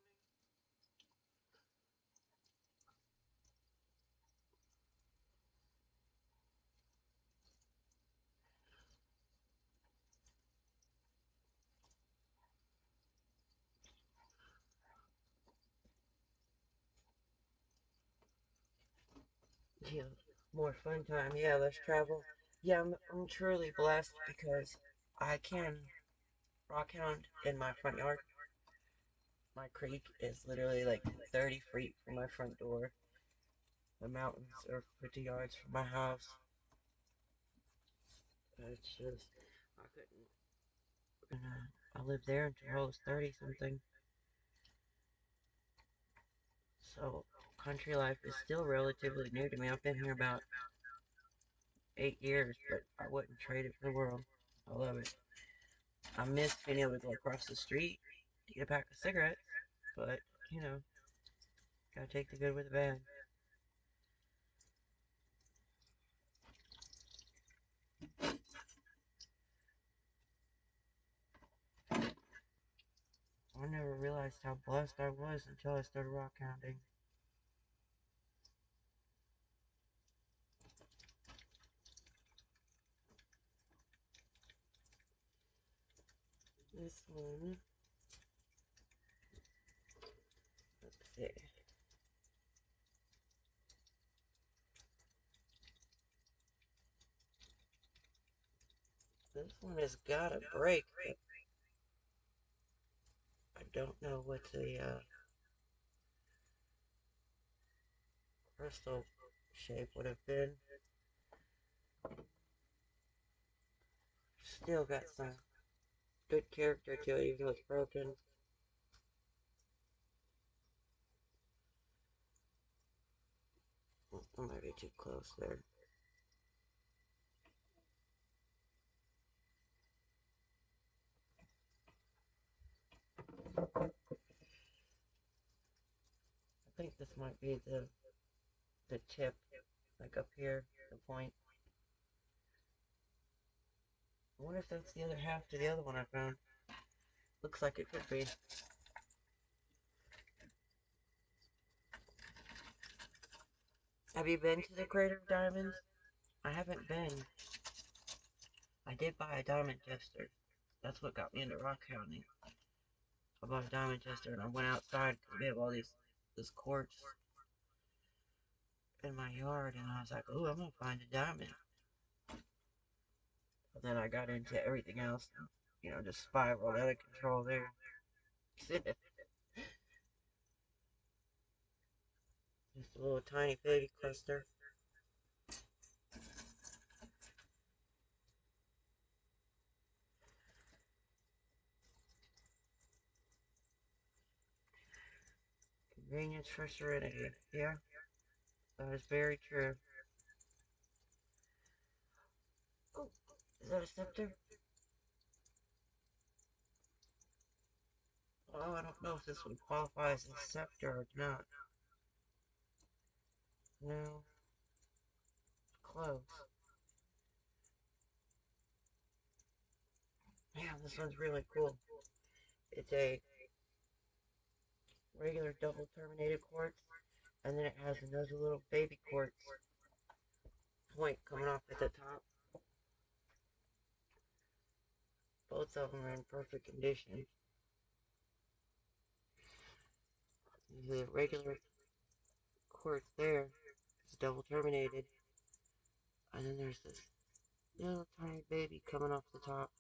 Yeah, more fun time. Yeah, let's travel. Yeah, I'm truly blessed because I can rock hound in my front yard. My creek is literally like 30 feet from my front door. The mountains are 50 yards from my house. It's just, I couldn't. And, I lived there until I was 30 something. So, country life is still relatively new to me. I've been here about 8 years, but I wouldn't trade it for the world. I love it. I miss being able to go across the street to get a pack of cigarettes, but, you know, gotta take the good with the bad. I never realized how blessed I was until I started rock hounding. This one, let's see. This one has got a break, but I don't know what the crystal shape would have been. Still got some good character to it, even though it's broken. I might be too close there. I think this might be the tip, like up here, the point. I wonder if that's the other half to the other one I found. Looks like it could be. Have you been to the Crater of Diamonds? I haven't been. I did buy a diamond tester. That's what got me into rock hounding. I bought a diamond tester and I went outside because we have all this quartz in my yard, and I was like, "Ooh, I'm gonna find a diamond." But then I got into everything else, and, just spiraled out of control there. Just a little tiny baby cluster. Convenience for serenity. Yeah, that is very true. Oh, is that a scepter? Oh, I don't know if this would qualify as a scepter or not. No, close. Yeah, this one's really cool. It's a regular double terminated quartz, and then it has another little baby quartz point coming off at the top. Both of them are in perfect condition. The regular quartz there is double terminated, and then there's this little tiny baby coming off the top.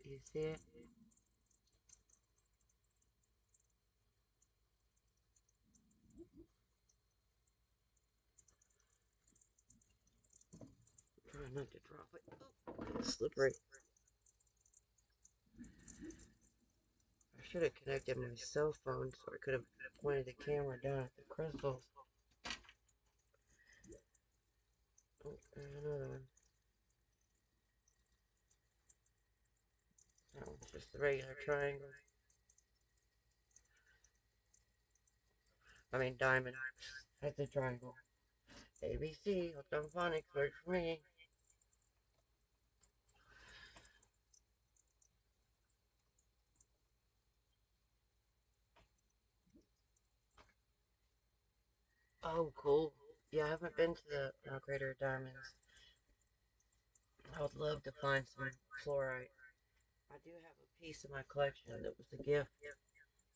You see it? trying not to drop it. Oh, it's slippery. I should have connected my cell phone so I could have pointed the camera down at the crystals. Oh, there's another one. That one's just the regular triangle. I mean diamond. That's a triangle. ABC, phonics works for me. Oh, cool. Yeah, I haven't been to the Greater Diamonds. I would love to find some fluorite. I do have a piece in my collection that was a gift,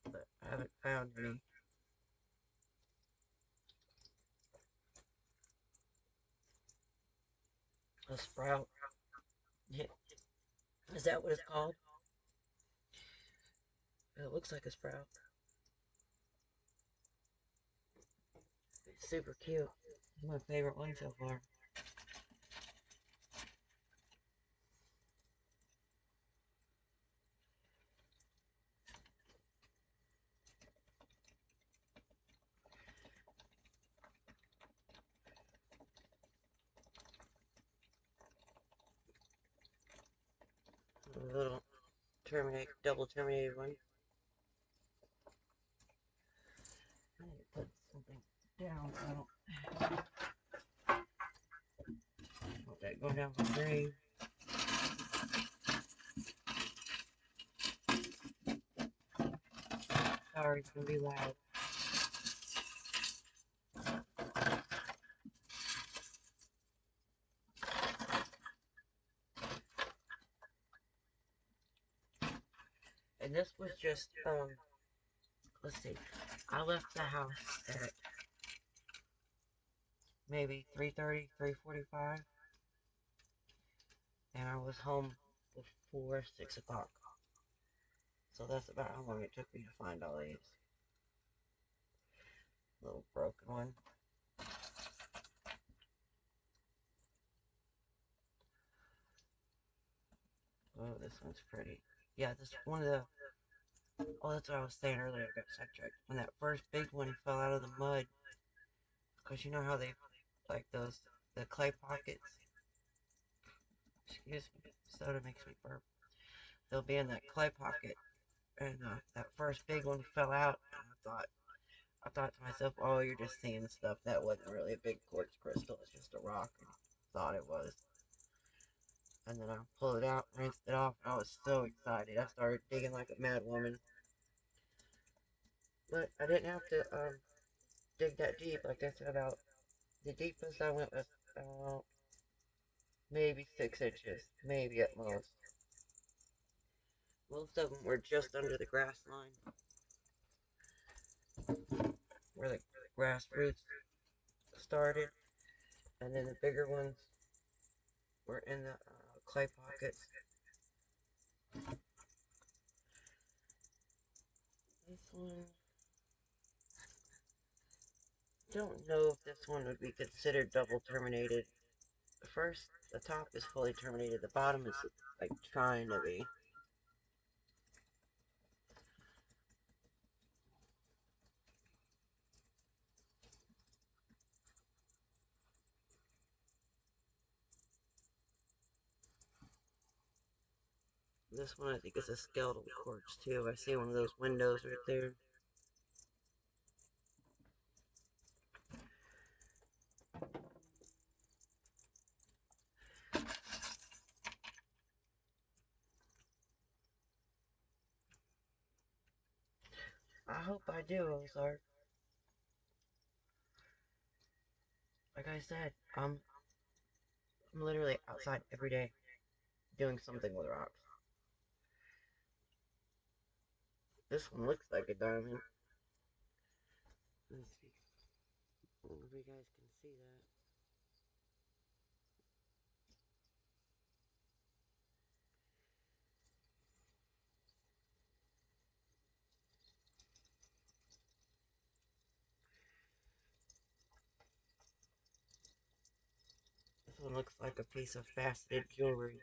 but I haven't found any. A sprout. Yeah. Is that what it's called? It looks like a sprout. It's super cute. It's my favorite one so far. A little double terminated one. I need to put something down so I don't want that going down my drain. Sorry, it's gonna be loud. And this was just, let's see, I left the house at maybe 3:30, 3:45, and I was home before 6 o'clock. So that's about how long it took me to find all these. Little broken one. Oh, this one's pretty. Yeah, this one of the. Oh, that's what I was saying earlier. I got sidetracked. When that first big one fell out of the mud, because you know how they like those the clay pockets. Excuse me, soda makes me burp. They'll be in that clay pocket, and that first big one fell out. And I thought to myself, oh, you're just seeing stuff. That wasn't really a big quartz crystal. It's just a rock. And thought it was. And then I pulled it out, rinsed it off, and I was so excited. I started digging like a mad woman. But I didn't have to dig that deep. Like I said, about the deepest I went was maybe 6 inches, maybe at most. Most of them were just under the grass line, where the grass roots started, and then the bigger ones were in the clay pockets. This one, don't know if this one would be considered double terminated. The first, the top is fully terminated. The bottom is like trying to be. This one I think is a skeletal quartz too. I see one of those windows right there. I hope I do, Ozark. Like I said, I'm literally outside every day doing something with rocks. This one looks like a diamond. Let's see. I don't know if you guys can see that. This one looks like a piece of faceted jewelry.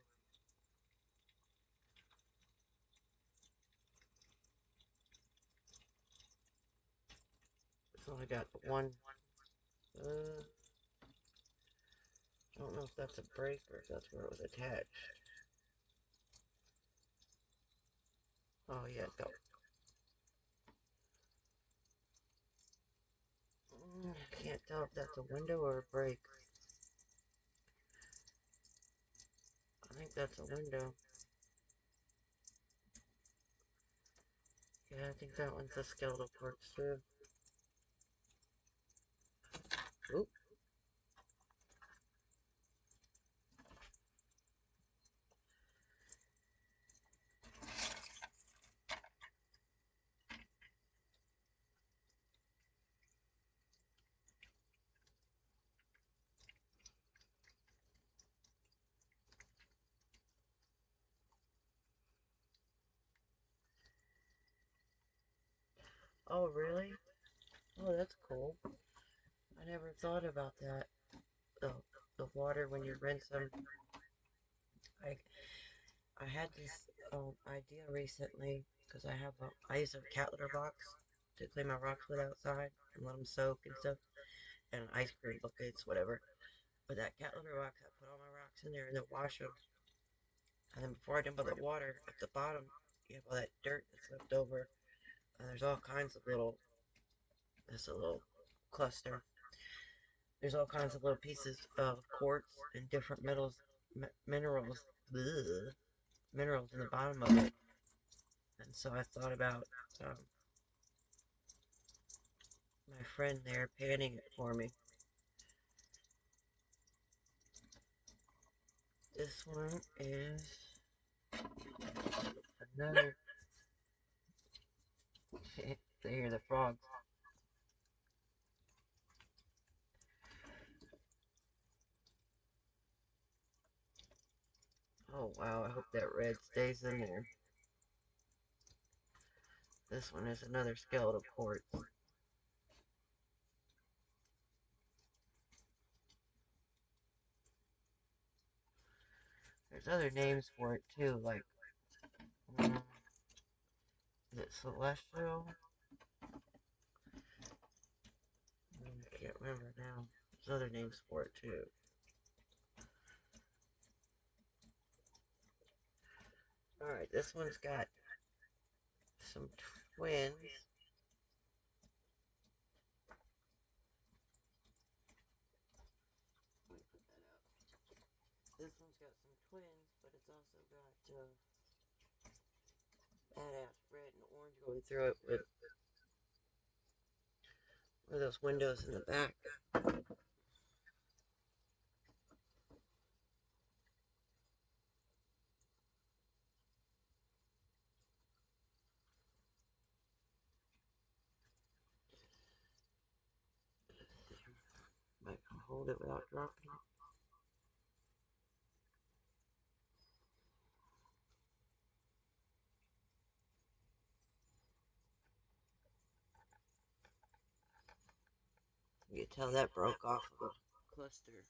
It's only got the one. I don't know if that's a break or if that's where it was attached. Oh yeah, go. I can't tell if that's a window or a break. I think that's a window. Yeah, I think that one's a skeletal quartz too. Oop. Oh, really? Oh, that's cool. I never thought about that. The, the water when you rinse them. I, I had this idea recently because I use a cat litter box to clean my rocks with outside and let them soak and stuff, and ice cream buckets, whatever. But that cat litter box, I put all my rocks in there and then wash them. And then before I dump all the water, at the bottom, you have all that dirt that's left over. And there's all kinds of little, this a little cluster. There's all kinds of little pieces of quartz and different minerals, bleh, minerals in the bottom of it. And so I thought about um, my friend there panning it for me. This one is another. They hear the frogs. Oh wow, I hope that red stays in there. This one is another skeletal quartz. There's other names for it too, like, is it celestial? I can't remember now. There's other names for it too. Alright, this one's got some twins. This one's got some twins, but it's also got badass red and orange going through it with those windows in the back. Might hold it without dropping it. You can tell that broke off of a cluster.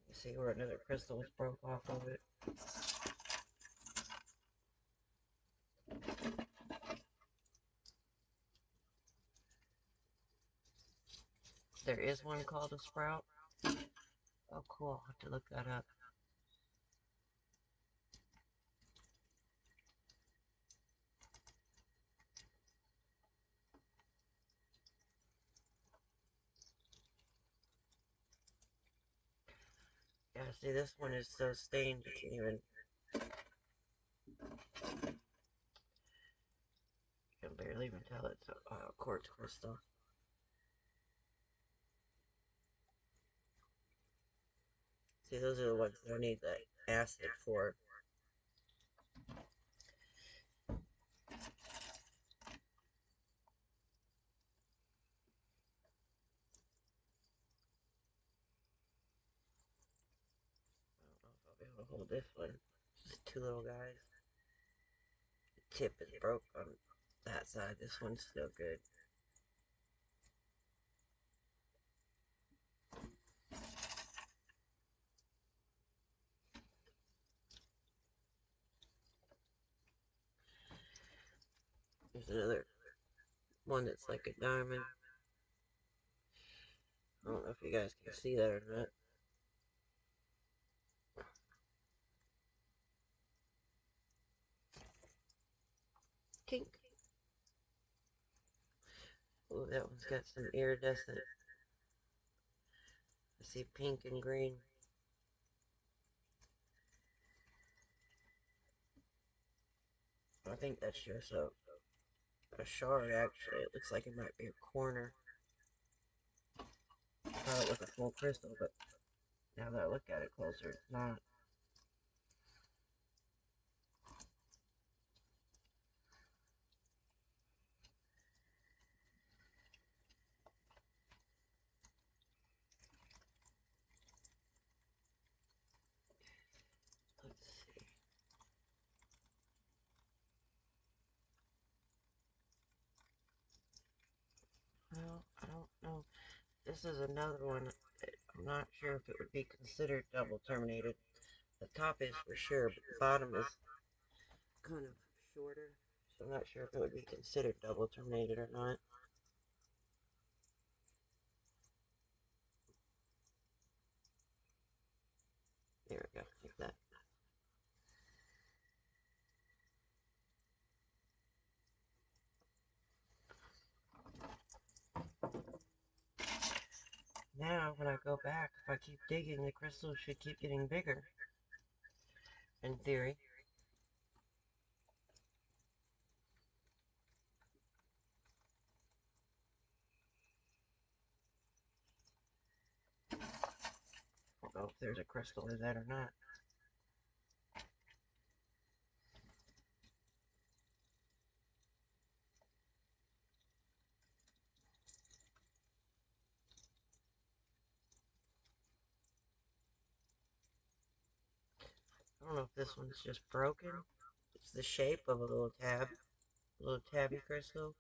You see where another crystal was broke off of it. There is one called a sprout. Oh, cool. I'll have to look that up. Yeah, see, this one is so stained you can't even. You can barely even tell it's a quartz crystal. See, those are the ones that I need that acid for. I don't know if I'll be able to hold this one. Just two little guys. The tip is broke on that side. This one's still good. There's another one that's like a diamond. I don't know if you guys can see that or not. Tink. Oh, that one's got some iridescent. I see pink and green. I think that's just a shard, actually. It looks like it might be a corner. I thought it was a full crystal, but now that I look at it closer, it's not. Let's see. Well, I don't know. This is another one. I'm not sure if it would be considered double terminated. The top is for sure, but the bottom is kind of shorter. So I'm not sure if it would be considered double terminated or not. There we go, like that. Now, when I go back, if I keep digging, the crystals should keep getting bigger, in theory. I don't know if there's a crystal in that or not. I don't know if this one's just broken. It's the shape of a little tabby crystal.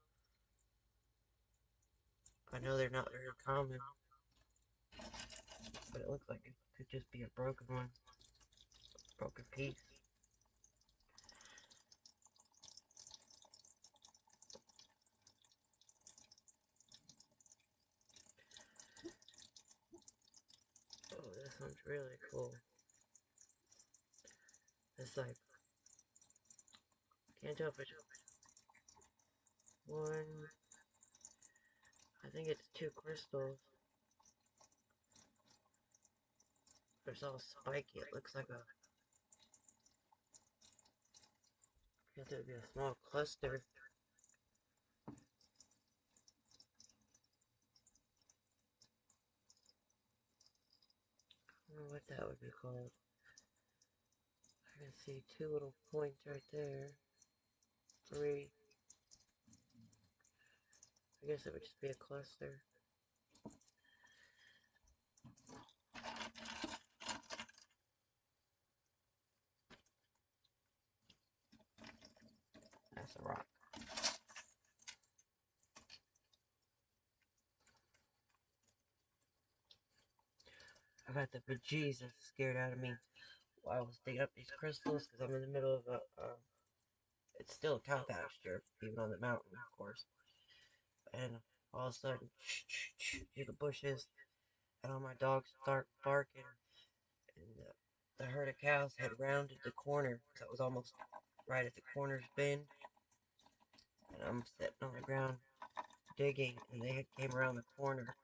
I know they're not very common, but it looks like it could just be a broken one, broken piece. Oh, this one's really cool. It's like, can't tell if it's one, I think it's two crystals. It's all spiky. It looks like a, I guess it would be a small cluster. I don't know what that would be called. I can see two little points right there. Three. I guess it would just be a cluster. That's a rock. I got the bejesus scared out of me while I was digging up these crystals because I'm in the middle of it's still a cow pasture, even on the mountain, of course. And all of a sudden, through the bushes, and all my dogs start barking. And the herd of cows had rounded the corner, so it was almost right at the corner's bend. And I'm sitting on the ground digging, and they had came around the corner.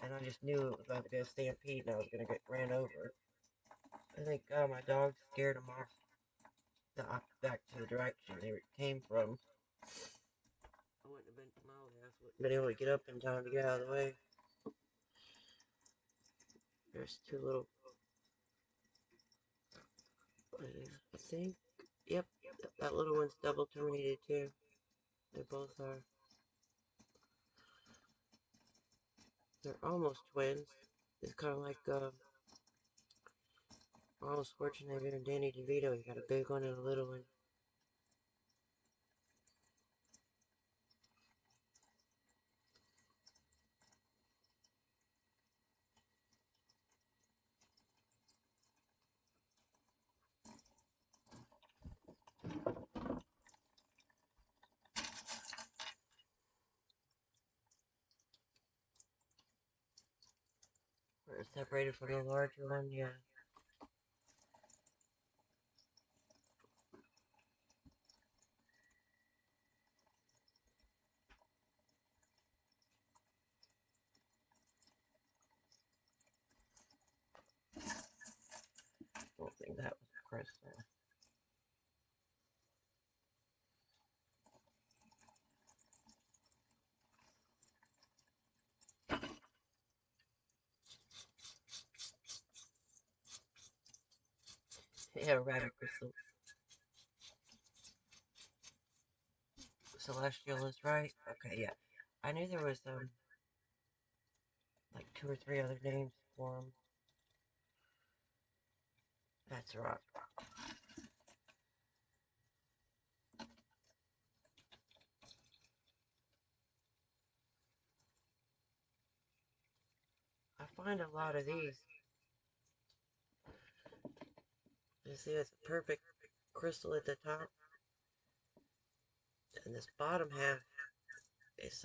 And I just knew it was about to be a stampede, and I was going to get ran over. I think my dog scared them off back to the direction they came from. I wouldn't have been my old ass wouldn't have been able to get up in time to get out of the way. There's two little. I think. Yep, that little one's double terminated too. They both are. They're almost twins. It's kind of like Arnold Schwarzenegger and Danny DeVito. You got a big one and a little one. Separated from the larger one, yeah. I don't think that was a crystal. Yeah, rabbit crystal. Celestial is right. Okay, yeah. I knew there was like 2 or 3 other names for them. That's right. I find a lot of these. You see, it's a perfect crystal at the top, and this bottom half is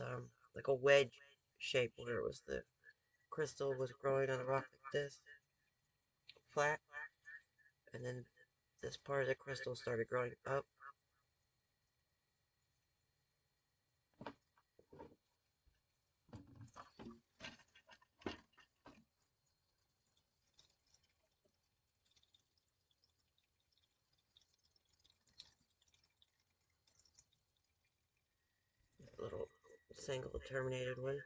like a wedge shape where it was the crystal was growing on the rock like this, flat, and then this part of the crystal started growing up. This little single terminated one.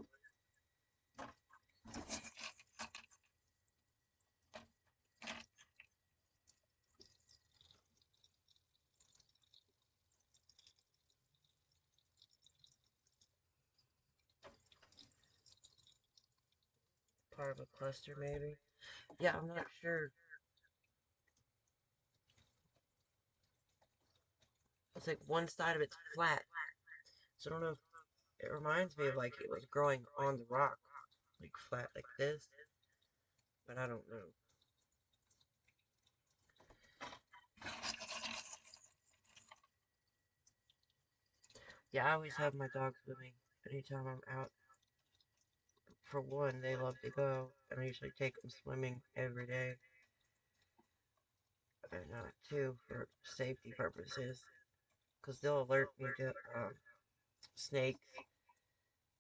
Part of a cluster, maybe. Yeah, I'm not sure. It's like one side of it's flat, so I don't know if it reminds me of like it was growing on the rock, like flat like this, but I don't know. Yeah, I always have my dogs with me anytime I'm out. For one, they love to go, and I usually take them swimming every day. And two, for safety purposes, because they'll alert me to snakes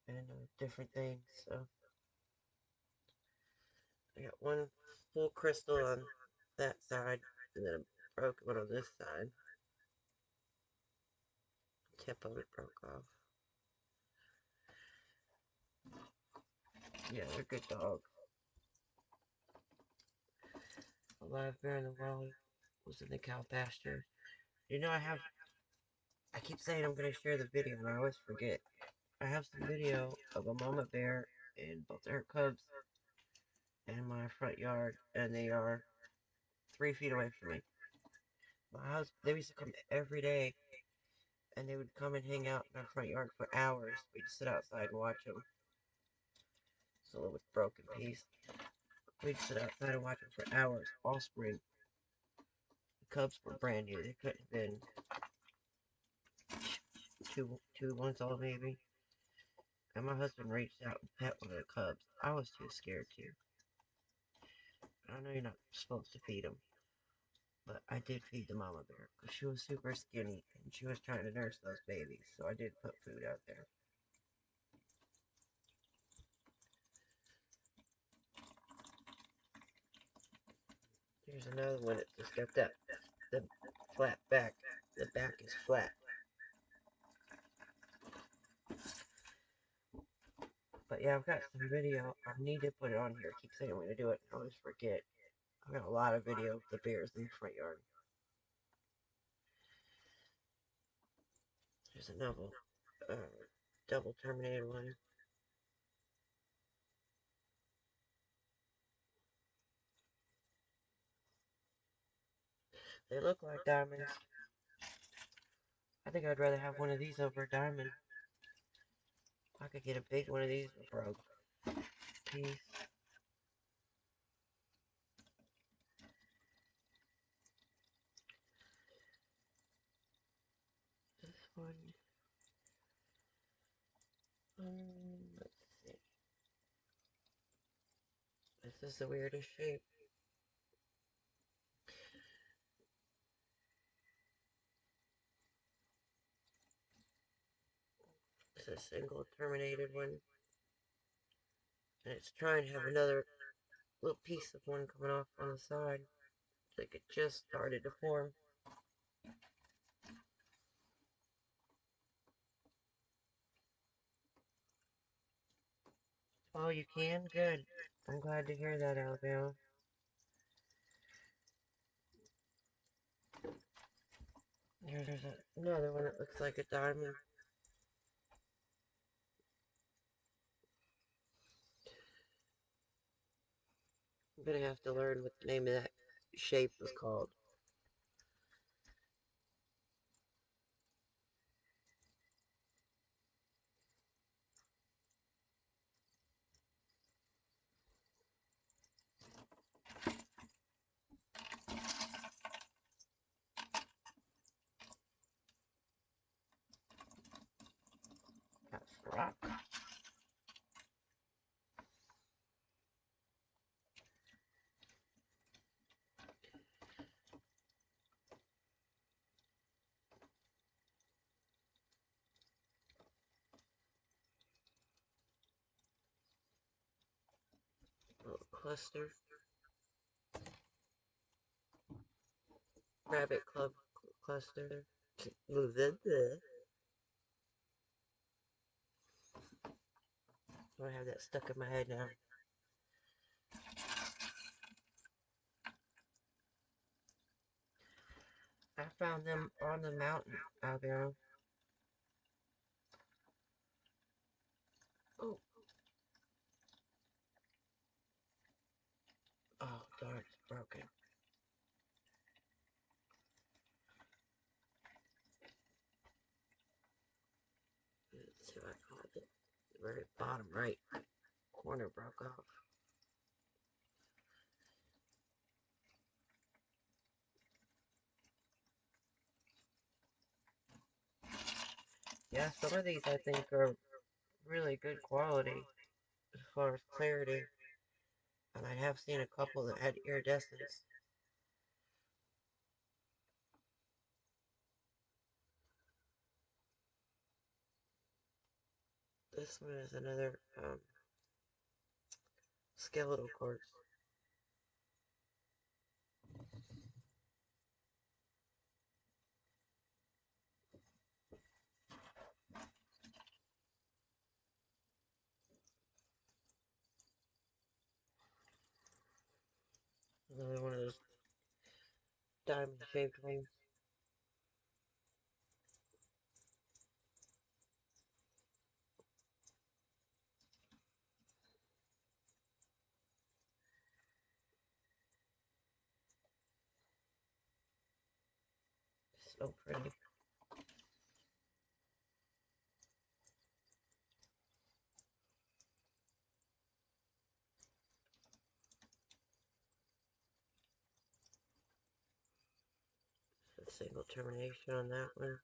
and different things. So I got one full crystal on that side, and then a broken one on this side. Tip of it broke off. Yeah, they're good dogs. A live bear in the wild was in the cow pasture. You know, I keep saying I'm going to share the video, and I always forget. I have some video of a mama bear and both her cubs in my front yard, and they are 3 feet away from me. My house, they used to come every day, and they would come and hang out in our front yard for hours. We'd sit outside and watch them. It's a little broken piece. We'd sit outside and watch them for hours, all spring. The cubs were brand new. They couldn't have been two months old maybe. And my husband reached out and pet one of the cubs. I was too scared to. I know you're not supposed to feed them, but I did feed the mama bear because she was super skinny and she was trying to nurse those babies. So I did put food out there. Here's another one that just got the flat back. The back is flat. But yeah, I've got some video. I need to put it on here. I keep saying I'm going to do it, and I always forget. I've got a lot of video of the bears in the front yard. There's another double terminated one. They look like diamonds. I think I'd rather have one of these over a diamond. I could get a big one of these for a piece. This one. Let's see. This This is the weirdest shape. It's a single terminated one. And it's trying to have another little piece of one coming off on the side. It's like it just started to form. Oh, you can? Good. I'm glad to hear that, Alabama. There's another one that looks like a diamond. I'm gonna have to learn what the name of that shape was called. That's the rock. Little cluster. Rabbit club cluster. I have that stuck in my head now. I found them on the mountain out there. Oh, oh, darn, it's broken. Let's see what I called it. The very bottom right corner broke off. Yeah, some of these I think are really good quality as far as clarity. And I have seen a couple that had iridescence. This one is another skeletal quartz. Another one of those diamond-shaped ones. So pretty. A single termination on that one.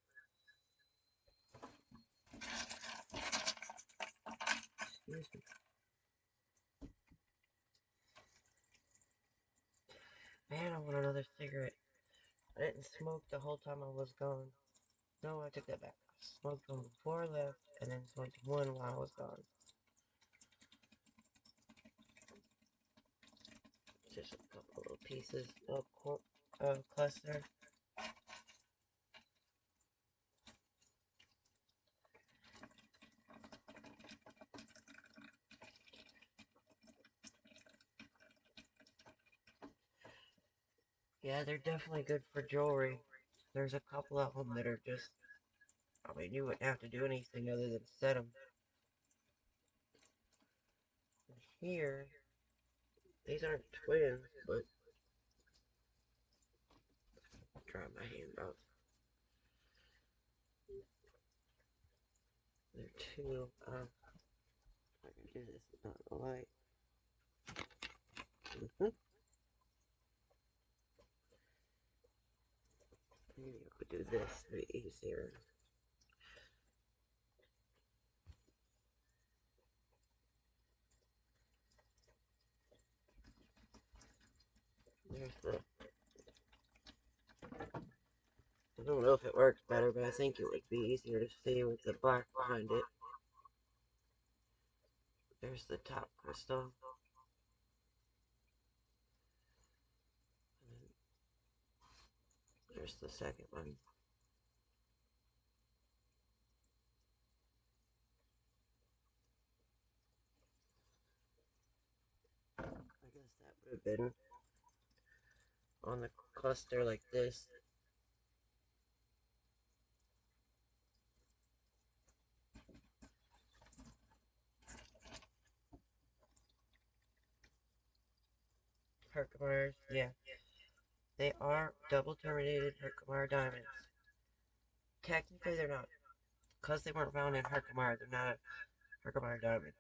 Excuse me. Man, I want another cigarette. I didn't smoke the whole time I was gone. No, I took that back. I smoked one before I left, and then smoked one while I was gone. Just a couple little pieces of cluster. Yeah, they're definitely good for jewelry. There's a couple of them that are just, I mean, you wouldn't have to do anything other than set them. Here, these aren't twins, but try my hand out. They're two. I can do this not in the light. Maybe I could do this to be easier. There's the, I don't know if it works better, but I think it would be easier to see with the black behind it. There's the top crystal. And then there's the second one. I guess that would have been on the cluster like this. Herkimer's, yeah. They are double terminated Herkimer diamonds. Technically, they're not. Because they weren't found in Herkimer, they're not a Herkimer diamond.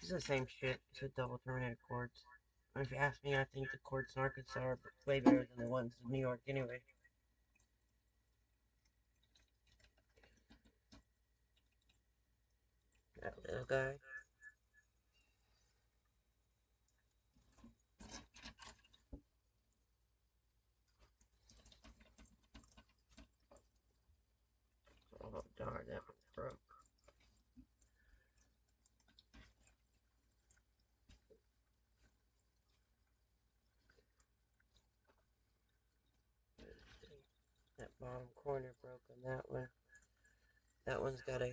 It's the same shit. It's a double terminated quartz. And if you ask me, I think the quartz in Arkansas are way better than the ones in New York anyway. That little guy. Oh darn, that one broke. That bottom corner broke on that one. That one's got a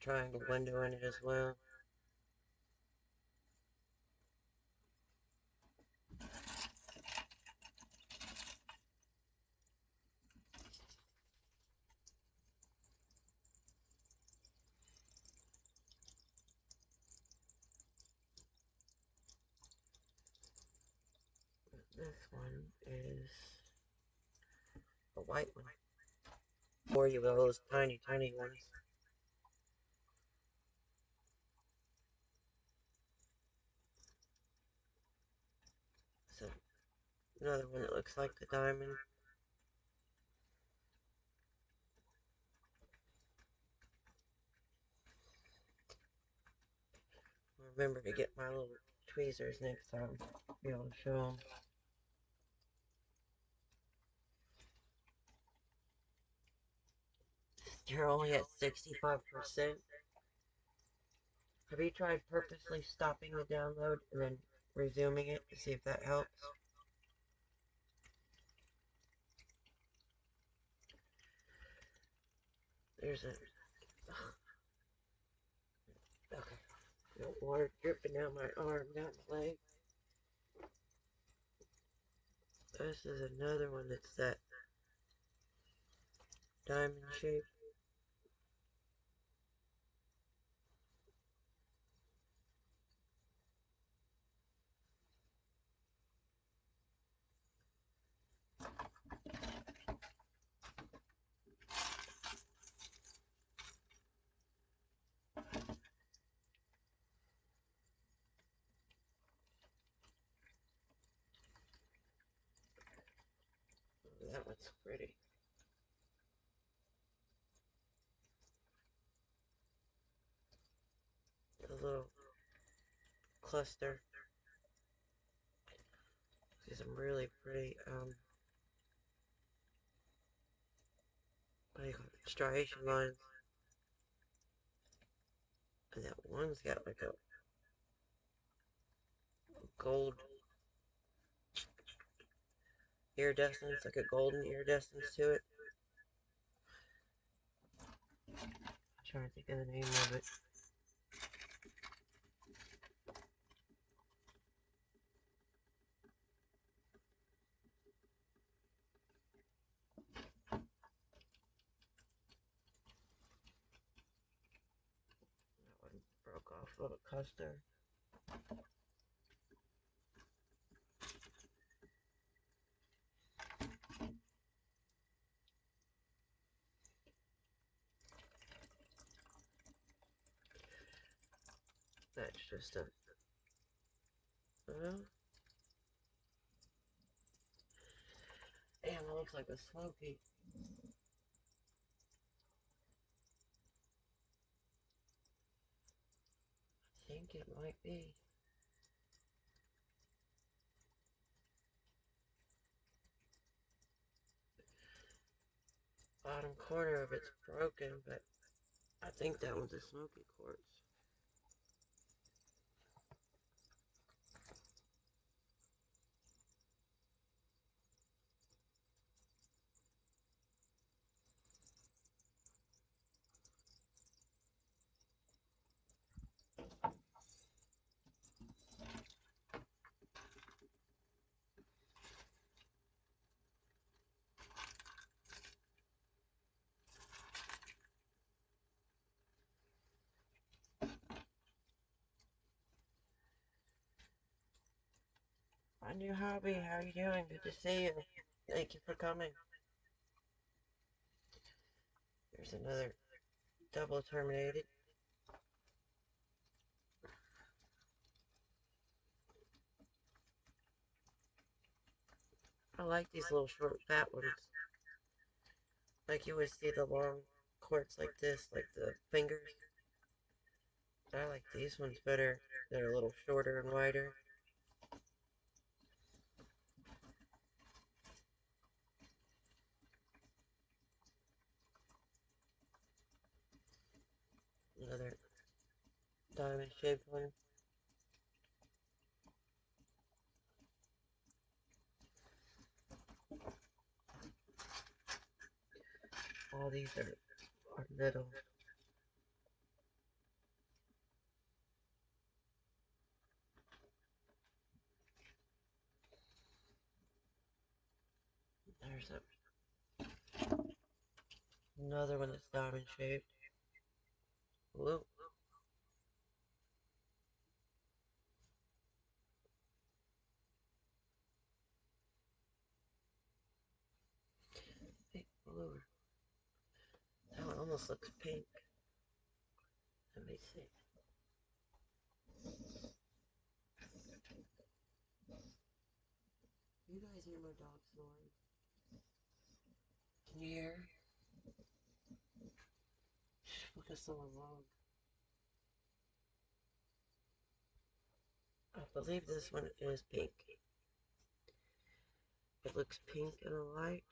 triangle window in it as well. This one is a white one. Or you will those tiny, tiny ones. So another one that looks like the diamond. Remember to get my little tweezers next time. Be able to show them. You're only at 65%. Have you tried purposely stopping the download and then resuming it to see if that helps? There's a... Okay. No water dripping down my arm, down my leg. This is another one that's that diamond shape. Oh, that one's pretty. A little cluster. See some really pretty, what do you call it? Striation lines. And that one's got like a gold iridescence, like a golden iridescence to it. I'm trying to think of the name of it. That one broke off a little cluster. That's just a... damn, it looks like a smoky. I think it might be. bottom corner of it's broken, but I think that one's a smoky quartz. My new hobby, how you doing? Good to see you. Thank you for coming. There's another double terminated. I like these little short fat ones. Like you always see the long quartz like this, like the fingers. I like these ones better. They're a little shorter and wider. Another diamond shaped one. All these are little. There's another one that's diamond shaped. Whoa. Big blue. That one almost looks pink. Let me see. You guys hear my dog snoring? Can you hear? Focus so long. I believe this one is pink. It looks pink in the light,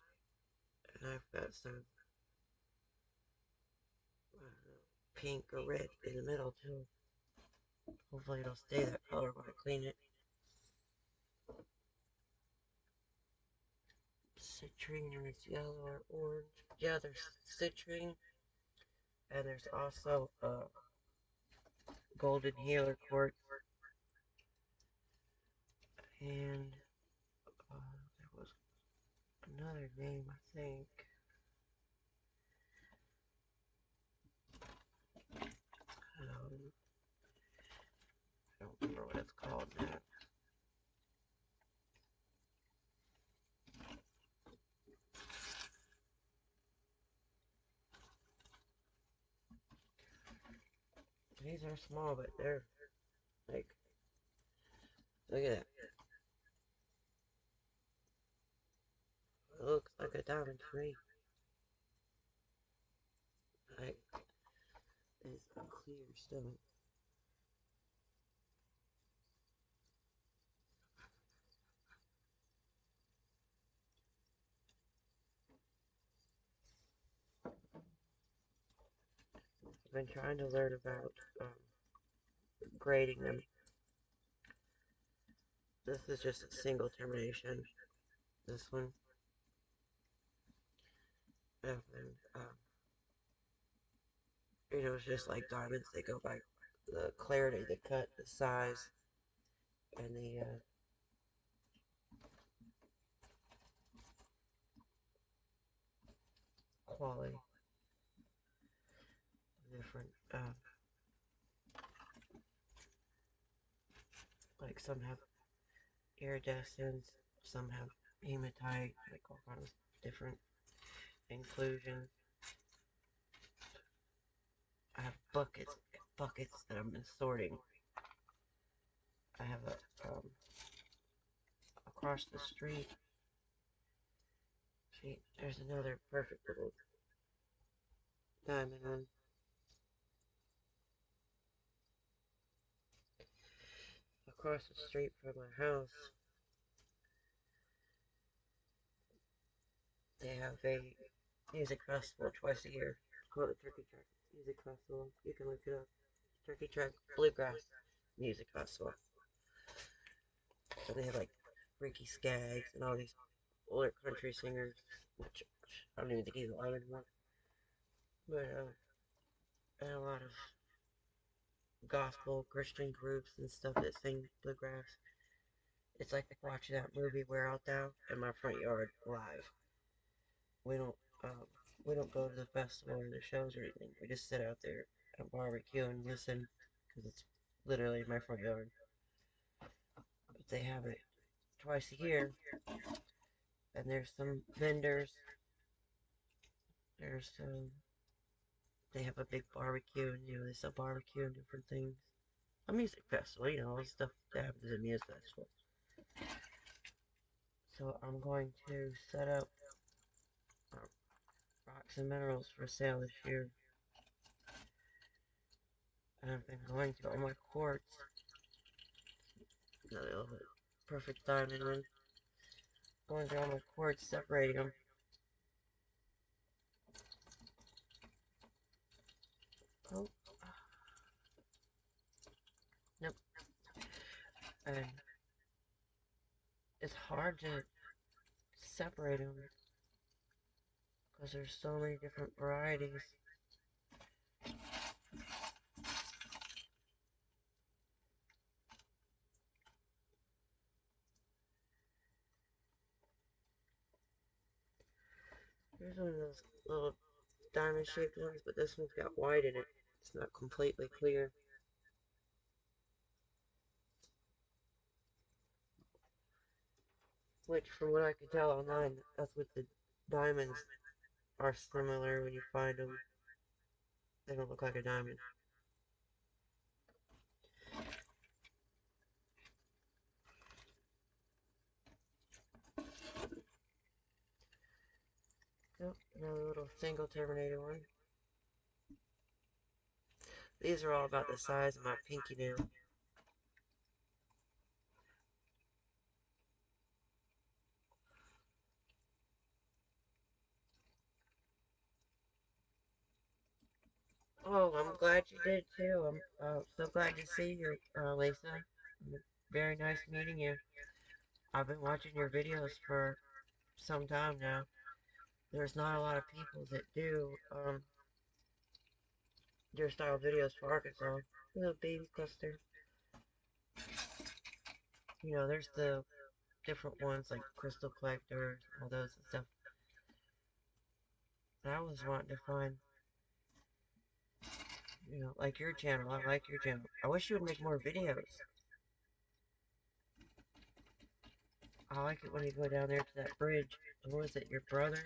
and I've got some pink or red in the middle too. Hopefully it'll stay that color when I clean it. Citrine and it's yellow or orange. Yeah, there's citrine, and there's also golden healer quartz, and there was another name I think. I don't remember what it's called now. These are small, but they're like, look at that. It looks like a diamond to me. Like, it's a clear stone. I've been trying to learn about grading them. This is just a single termination. This one. And it's just like diamonds. They go by the clarity, the cut, the size, and the quality. Different. Like some have iridescence, some have hematite, like all kinds of different inclusions. I have buckets that I've been sorting. I have a across the street. See, there's another perfect little diamond one. Across the street from my house, they have a music festival twice a year. It's called the Turkey Track Music Festival. You can look it up. Turkey Track Bluegrass Music Festival. So they have like Ricky Skaggs and all these older country singers, which I don't even think he's alive anymore. But and a lot of gospel Christian groups and stuff that sing bluegrass. It's like watching that movie Where Art Thou in my front yard live. We don't um, we don't go to the festival or the shows or anything. We just sit out there and barbecue and listen because it's literally in my front yard. But they have it twice a year, and there's some vendors. There's they have a big barbecue, and they sell barbecue and different things. A music festival, all the stuff that happens at a music festival. So I'm going to set up uh, rocks and minerals for sale this year. And I've been going through all my quartz. Another little perfect diamond one. Going through all my quartz, separating them. Oh, nope. And it's hard to separate them because there's so many different varieties. Here's one of those little diamond shaped ones, but this one's got white in it. It's not completely clear. Which, from what I could tell online, that's what the diamonds are similar when you find them. They don't look like a diamond. Oh, another little single terminated one. These are all about the size of my pinky nail. Oh, I'm glad you did too. I'm so glad to see you, Lisa. Very nice meeting you. I've been watching your videos for some time now. There's not a lot of people that do your style videos for Arkansas. Little baby cluster. There's the different ones like crystal collectors, all those and stuff. But I was wanting to find, like your channel. I like your channel. I wish you would make more videos. I like it when you go down there to that bridge. What was it, your brother?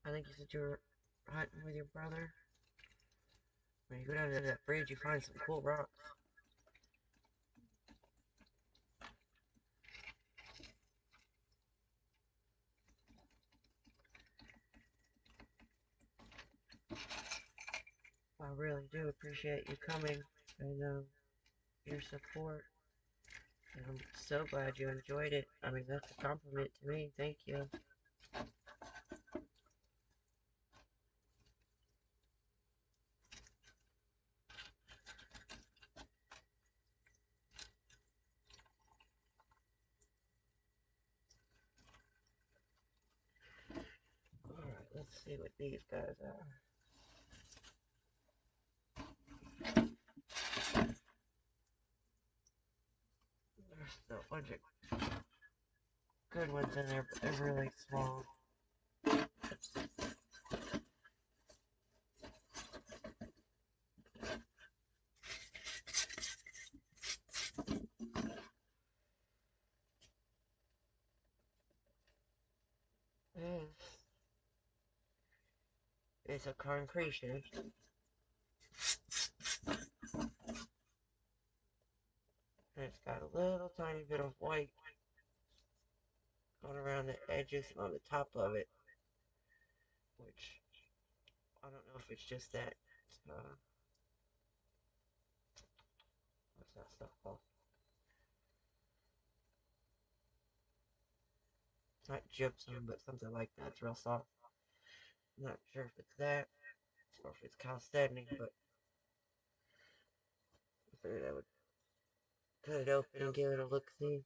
I think you said you were hunting with your brother. When you go down to that bridge, you find some cool rocks. I really do appreciate you coming and your support. And I'm so glad you enjoyed it. I mean, that's a compliment to me. Thank you. Alright, let's see what these guys are. There's still a bunch of good ones in there, but they're really small. This is a concretion. And it's got a little tiny bit of white going around the edges and on the top of it. Which, I don't know if it's just that, what's that stuff called? It's not gypsum, but something like that. It's real soft. I'm not sure if it's that or if it's calisthenics, but I figured I would cut it open and give it a look-see.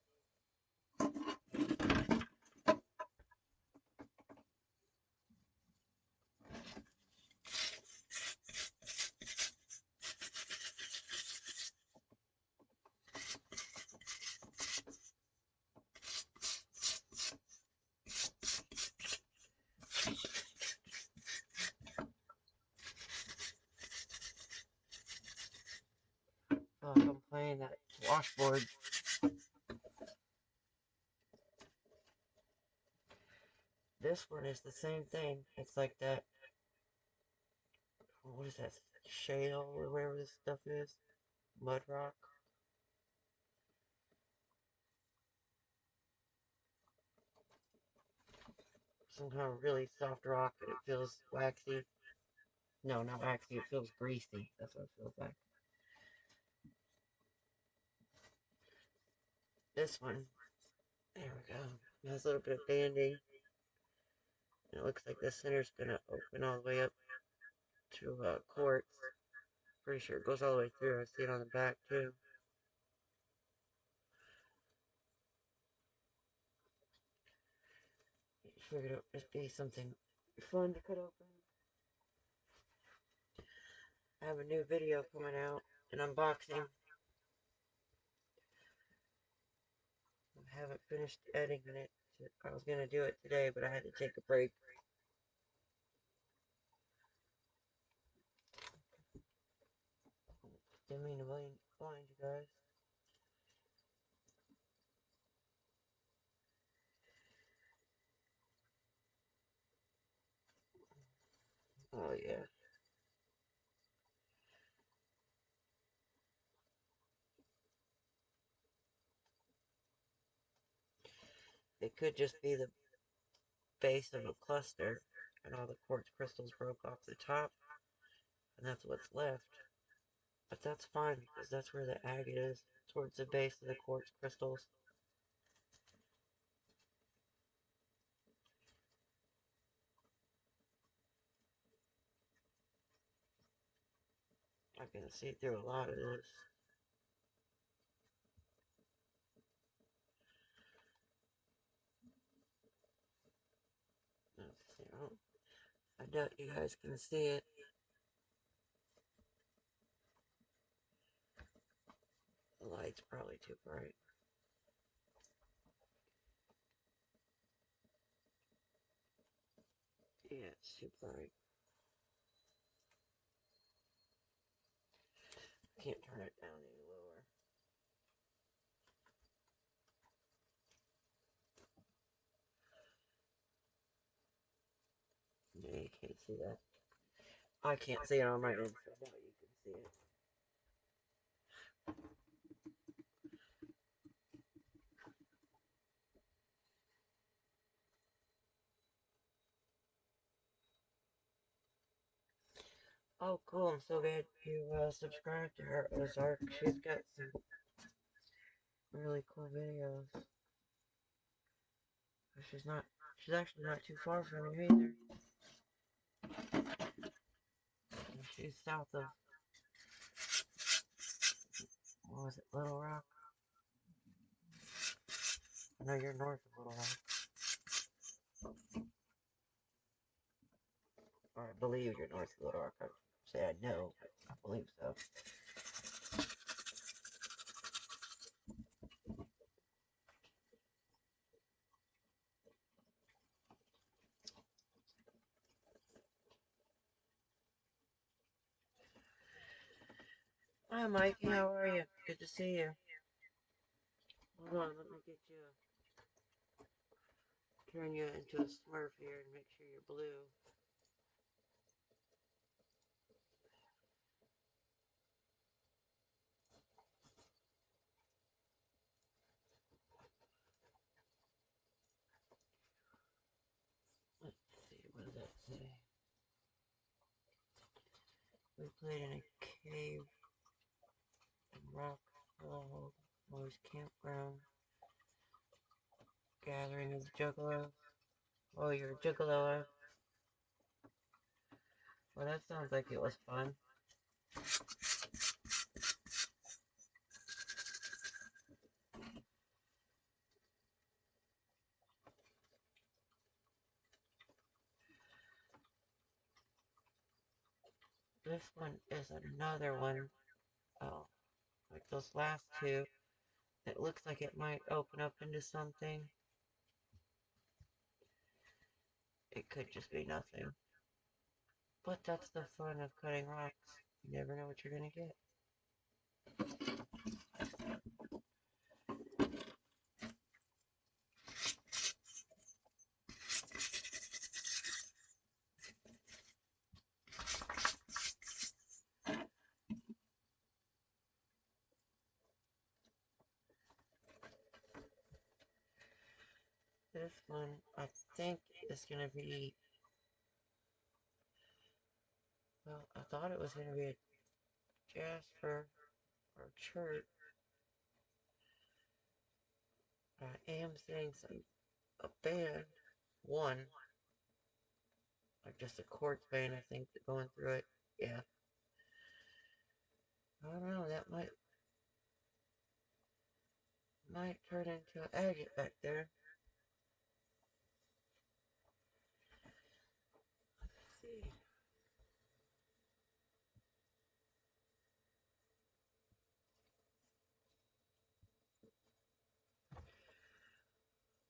Oh, I'm playing that washboard. This one is the same thing. It's like that, what is that, shale or whatever this stuff is? Mud rock. Some kind of really soft rock, but it feels waxy. No, not waxy, it feels greasy. That's what it feels like. This one, there we go. It has a little bit of banding. And it looks like the center's gonna open all the way up to quartz. Pretty sure it goes all the way through. I see it on the back too. Figured it would just be something fun to cut open. I have a new video coming out, an unboxing. I haven't finished editing it. I was gonna do it today, but I had to take a break. Didn't mean to blind you guys. Oh yeah. It could just be the base of a cluster, and all the quartz crystals broke off the top, and that's what's left. But that's fine, because that's where the agate is, towards the base of the quartz crystals. I can see through a lot of this. Let's see. I doubt you guys can see it. The light's probably too bright. Yeah, it's too bright. Can't turn it down any lower. Yeah, you can't see that. I can't see it on my end, so now you can see it. Oh, cool. I'm so glad you subscribed to her, Ozark. She's got some really cool videos. She's actually not too far from you either. She's south of, what was it, Little Rock? I know you're north of Little Rock. Or I believe you're north of Little Rock. I say I know, but I believe so. Hi, Mikey. How are you? Good to see you. Hold on, let me get you, turn you into a Smurf here and make sure you're blue. Let's see, what does that say? We played in a cave and rock wall, boys campground, gathering of the juggalos. Oh, you're a juggalo. Well, that sounds like it was fun. This one is another one. Oh, like those last two. It looks like it might open up into something. It could just be nothing. But that's the fun of cutting rocks. You never know what you're gonna get. This one, I think, is gonna be. Well, I thought it was gonna be a jasper or chert. I am seeing a band. One. Like just a quartz band, I think, going through it. Yeah. I don't know, that might turn into an agate back there. Let's see.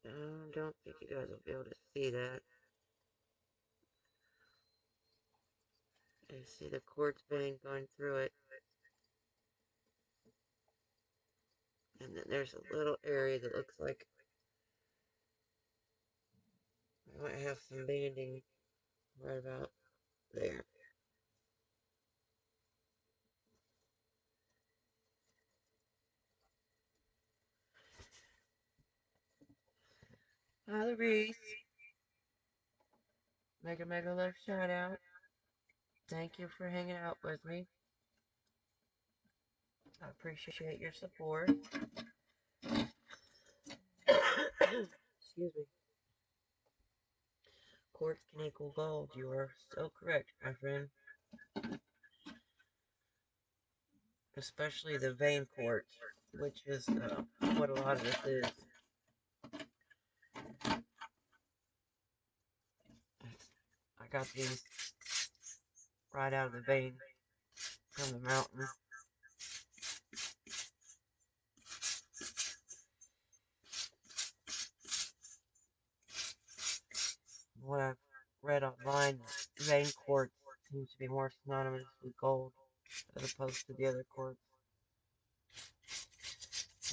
I don't think you guys will be able to see that. You see the quartz vein going through it. And then there's a little area that looks like I might have some banding right about there. Hi, Reese. Mega love shout out. Thank you for hanging out with me. I appreciate your support. Excuse me. Quartz can equal gold. You are so correct, my friend. Especially the vein quartz, which is what a lot of this is. I got these right out of the vein from the mountain. What I've read online, vein quartz seems to be more synonymous with gold as opposed to the other quartz.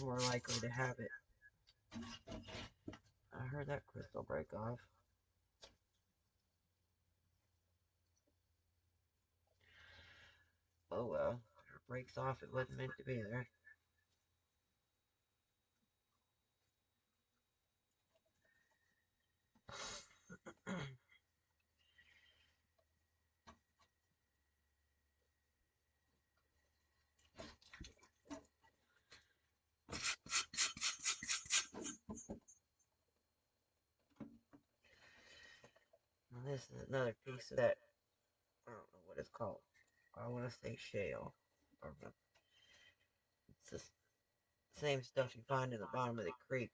More likely to have it. I heard that crystal break off. Oh well, if it breaks off, it wasn't meant to be there. And this is another piece of that, I don't know what it's called. I want to say shale. It's the same stuff you find in the bottom of the creek.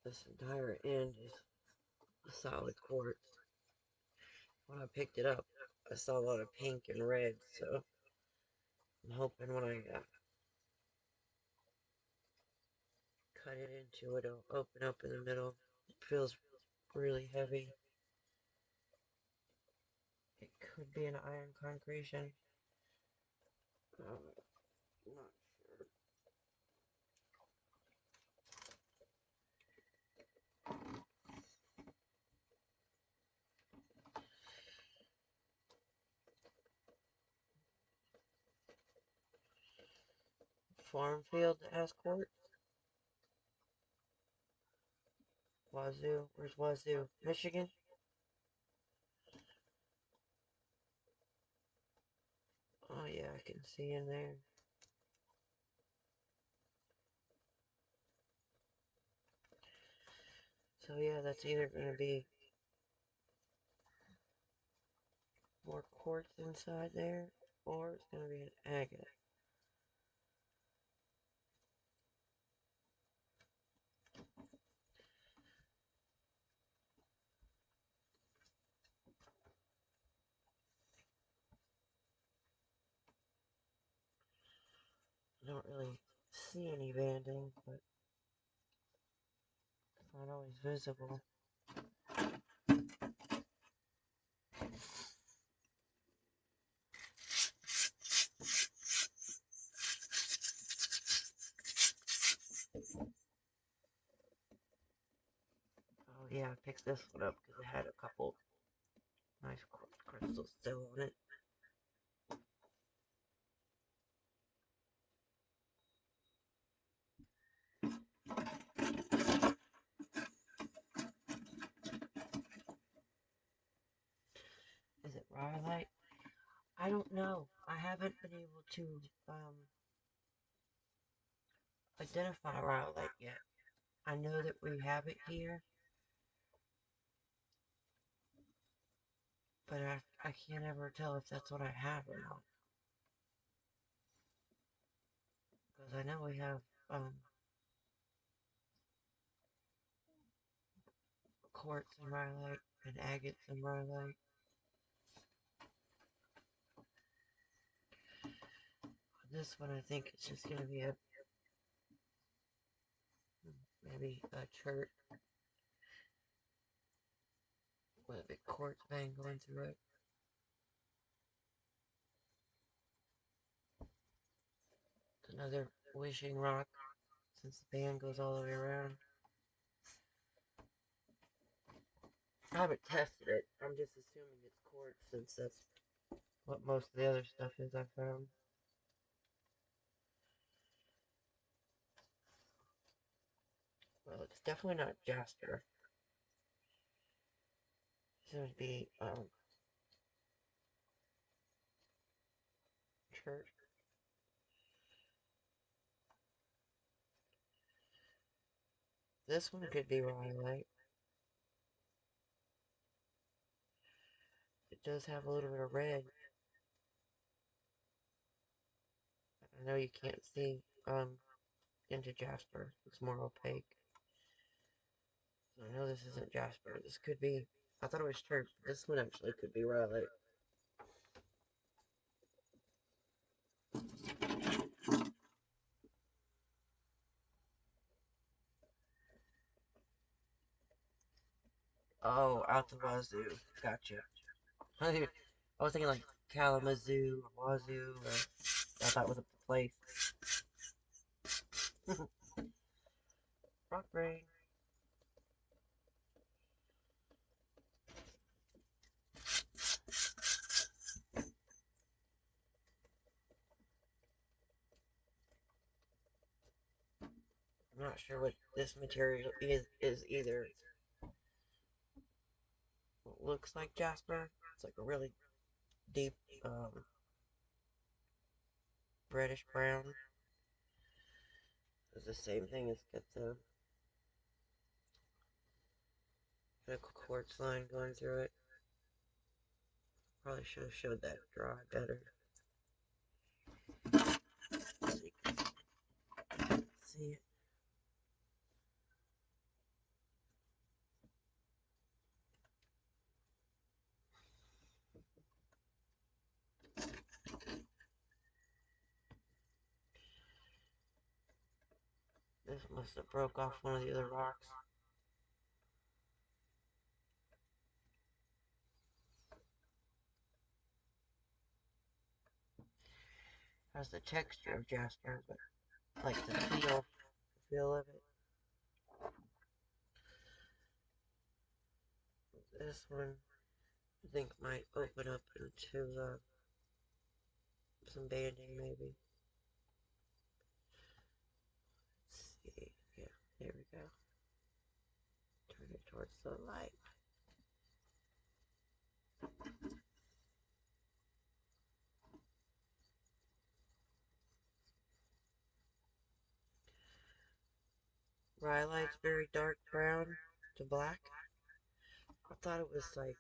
This entire end is solid quartz. When I picked it up, I saw a lot of pink and red, so I'm hoping when I cut it into it, it'll open up in the middle. It feels really heavy. It could be an iron concretion. Not sure. Farm field that has quartz. Wazoo. Where's Wazoo? Michigan? I can see in there. So yeah, that's either going to be more quartz inside there, or it's going to be an agate. I don't really see any banding, but it's not always visible. Oh yeah, I picked this one up because it had a couple nice crystals still on it. Is it rhyolite? I don't know. I haven't been able to identify rhyolite yet. I know that we have it here, but I can't ever tell if that's what I have or not. Because I know we have quartz and rhyolite and agates and rhyolite. This one I think it's just going to be a maybe a chert with a big quartz vein going through it. It's another wishing rock since the band goes all the way around. I haven't tested it. I'm just assuming it's quartz since that's what most of the other stuff is I found. Well, it's definitely not jasper. This would be chert. This one could be rhyolite. It does have a little bit of red. I know you can't see into jasper. It's more opaque. So I know this isn't jasper. This could be. I thought it was chert. This one actually could be rhyolite. Oh, out the wazoo. Gotcha. I was thinking like Kalamazoo or Wazoo. Or I thought it was a place. Rock brain. I'm not sure what this material is either. It looks like jasper. It's like a really deep reddish brown. It's the same thing. It's got the quartz line going through it. Probably should have showed that dry better. So you can see it. This must have broke off one of the other rocks. Has the texture of jasper, but like the feel of it. This one, I think, might open up into some banding, maybe. Let's see. Yeah, there we go. Turn it towards the light. Rhyolite's very dark brown to black. I thought it was like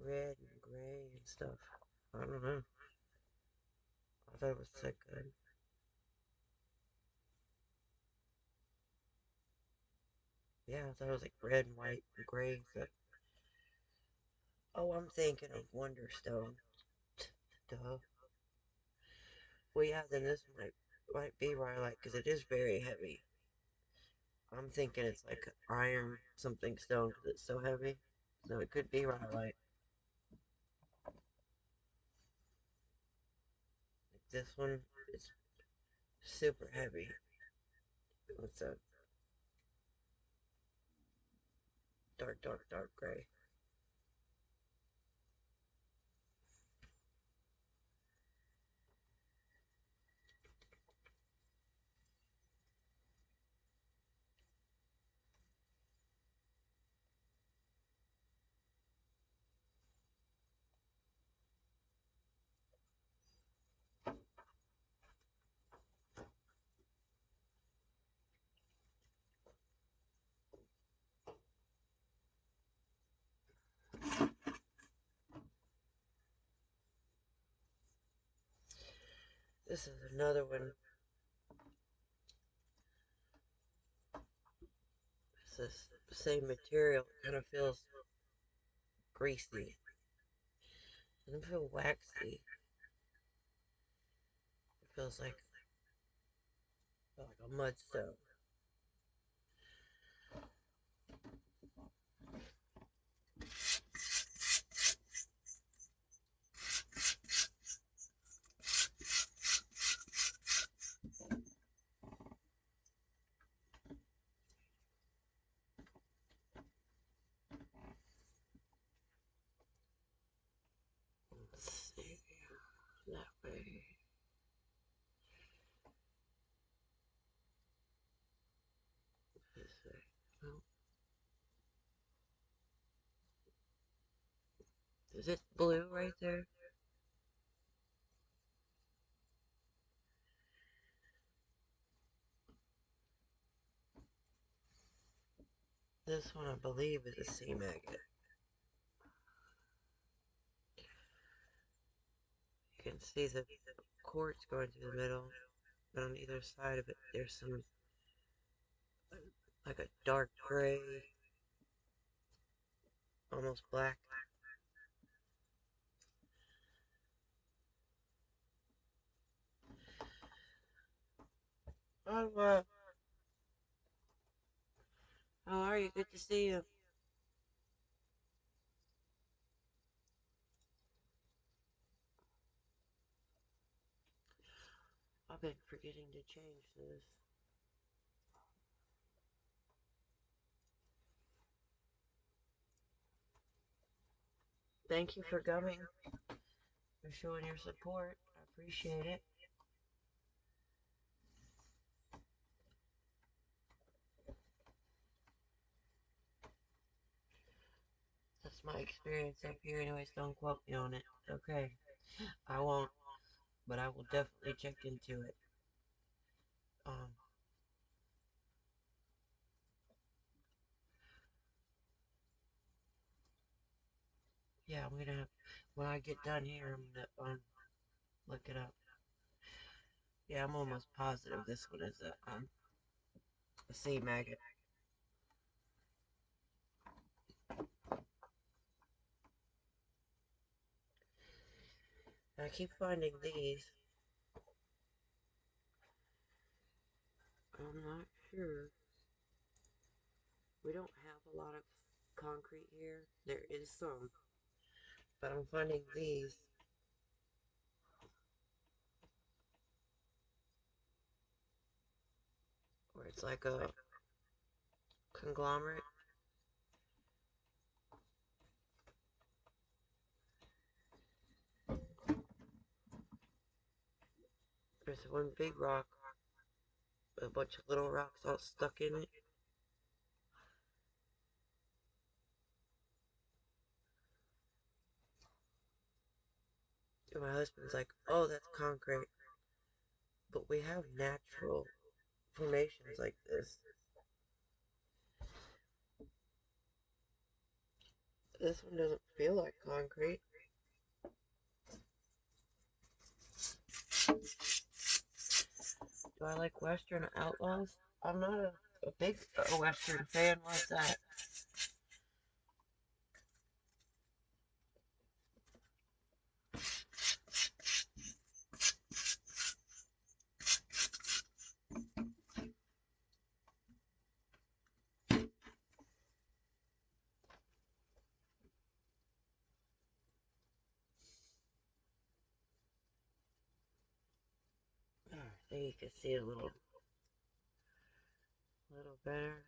red and gray and stuff. I don't know. I thought it was so good. Yeah, I thought it was like red and white and gray and stuff. Oh, I'm thinking of Wonderstone. Duh. Well, yeah, then this might be Rhyolite because it is very heavy. I'm thinking it's like iron something stone because it's so heavy. So it could be Rhyolite. Like this one is super heavy. It's a dark, dark, dark gray. This is another one. It's this same material. It kind of feels greasy. It doesn't feel waxy. It feels like a mudstone. Let's see. That way. This way. Oh, is it blue right there? This one I believe is a sea maggot. You can see the quartz going through the middle, but on either side of it there's some like a dark gray, almost black. Oh, how are you? Good to see you. I've been forgetting to change this. Thank you for coming, for showing your support. I appreciate it. That's my experience up here. Anyways, don't quote me on it. Okay, I won't, but I will definitely check into it. Um, yeah, I'm gonna when I get done here, I'm gonna look it up. Yeah, I'm almost positive this one is a sea maggot. I keep finding these. I'm not sure. We don't have a lot of concrete here. There is some, but I'm finding these. Where it's like a conglomerate. There's one big rock with a bunch of little rocks all stuck in it. And my husband's like, oh, that's concrete. but we have natural formations like this. This one doesn't feel like concrete. Do I like Western Outlaws? I'm not a big Western fan. What's that? I think you can see a little better.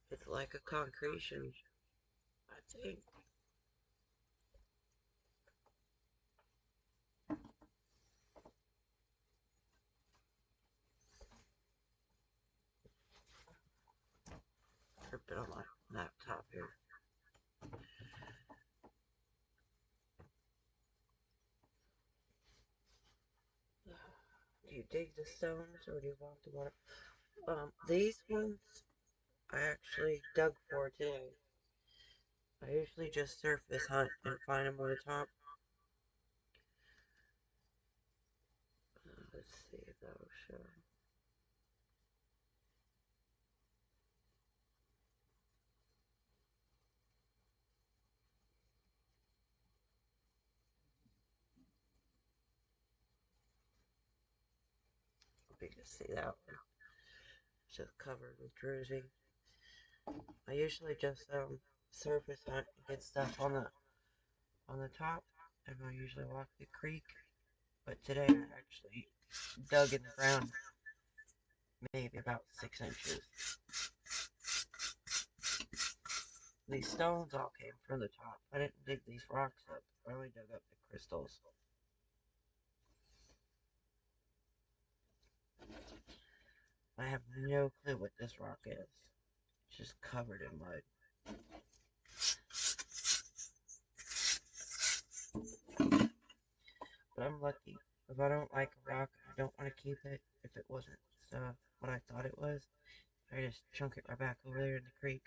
It's like a concretion, I think. Or bit on my laptop here. Do you dig the stones or do you want the water? These ones I actually dug for today. I usually just surface hunt and find them on the top. Let's see if that'll show. You can see that one. It's just covered with druzy. I usually just surface hunt and get stuff on the top, and I usually walk the creek. But today I actually dug in the ground maybe about 6 inches. These stones all came from the top. I didn't dig these rocks up. I only dug up the crystals. I have no clue what this rock is. It's just covered in mud. But I'm lucky. If I don't like a rock, I don't want to keep it. If it wasn't what I thought it was, I just chunk it right back over there in the creek.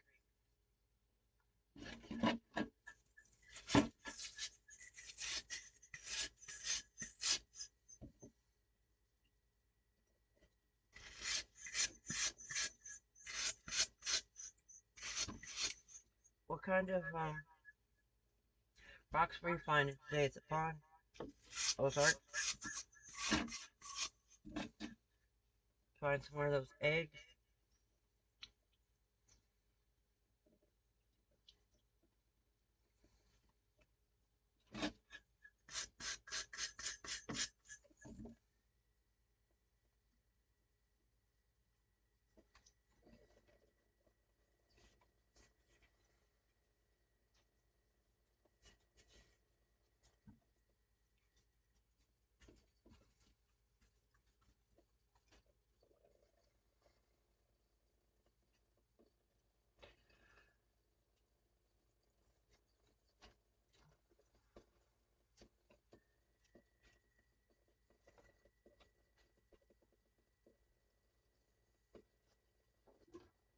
What kind of rocks were you finding today? It's a pond? Ozark? Find some more of those eggs?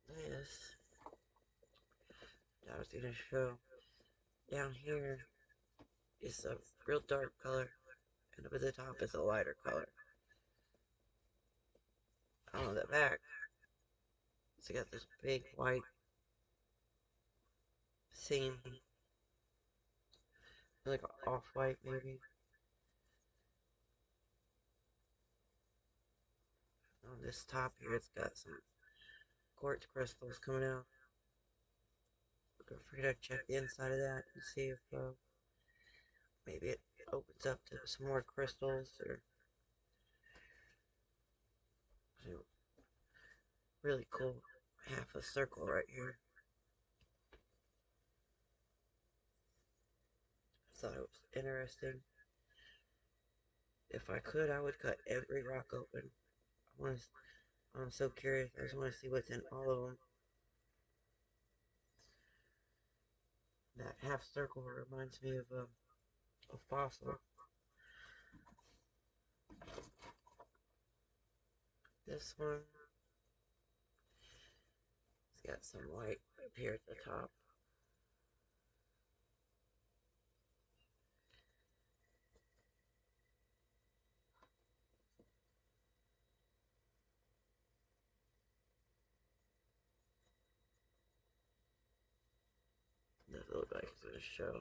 This. I was gonna show. Down here is a real dark color, and up at the top is a lighter color. I don't know that back. It's got this big white seam, like off-white maybe. On this top here, it's got some quartz crystals coming out. Don't forget to check the inside of that and see if maybe it opens up to some more crystals or really cool half a circle right here. I thought it was interesting. If I could, I would cut every rock open. I want to. I'm so curious. I just want to see what's in all of them. That half circle reminds me of a fossil. This one, it's got some white up here at the top. Doesn't look like it's gonna show.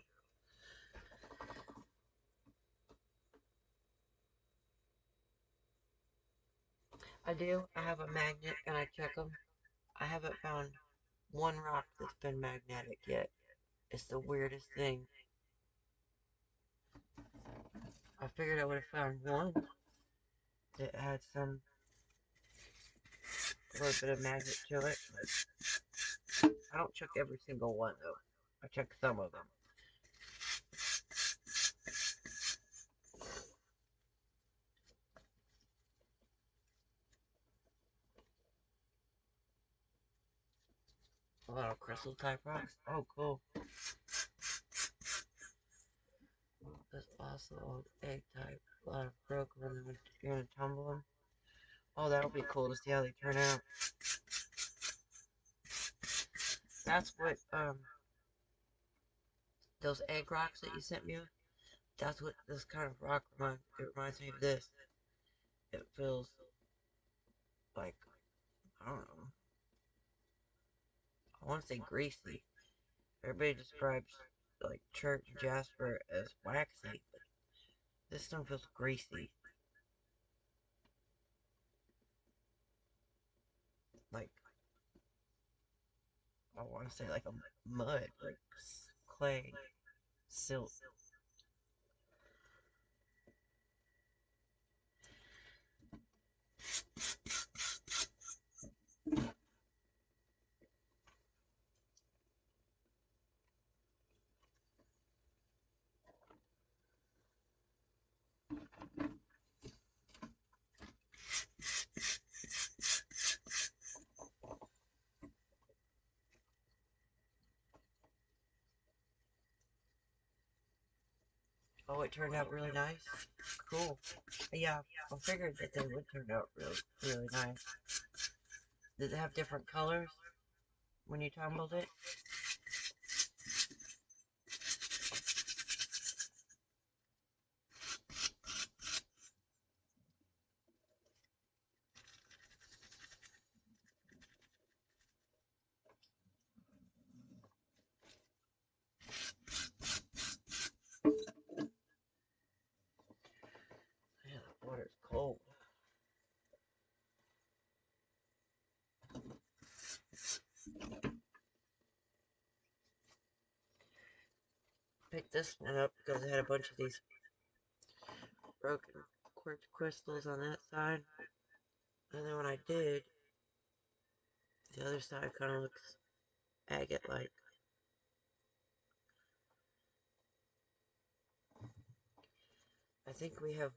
I do. I have a magnet and I check them. I haven't found one rock that's been magnetic yet. It's the weirdest thing. I figured I would have found one that had some a little bit of magnet to it, but I don't check every single one though. I check some of them. A lot of crystal type rocks. Oh, cool. There's also old egg type. A lot of broken ones when you're gonna tumble them. Oh, that'll be cool to see how they turn out. That's what those egg rocks that you sent me. That's what this kind of rock reminds. It reminds me of this. It feels like I don't know. I want to say greasy. Everybody describes like church jasper as waxy, but this stone feels greasy. Like I want to say like a mud, like clay, silt. Oh, it turned out really nice. Cool. Yeah, I figured that they would turn out really nice. Did it have different colors when you tumbled it? Yeah, the water's cold. Picked this one up because it had a bunch of these broken quartz crystals on that side. And then when I did, the other side kind of looks agate-like. I think we have,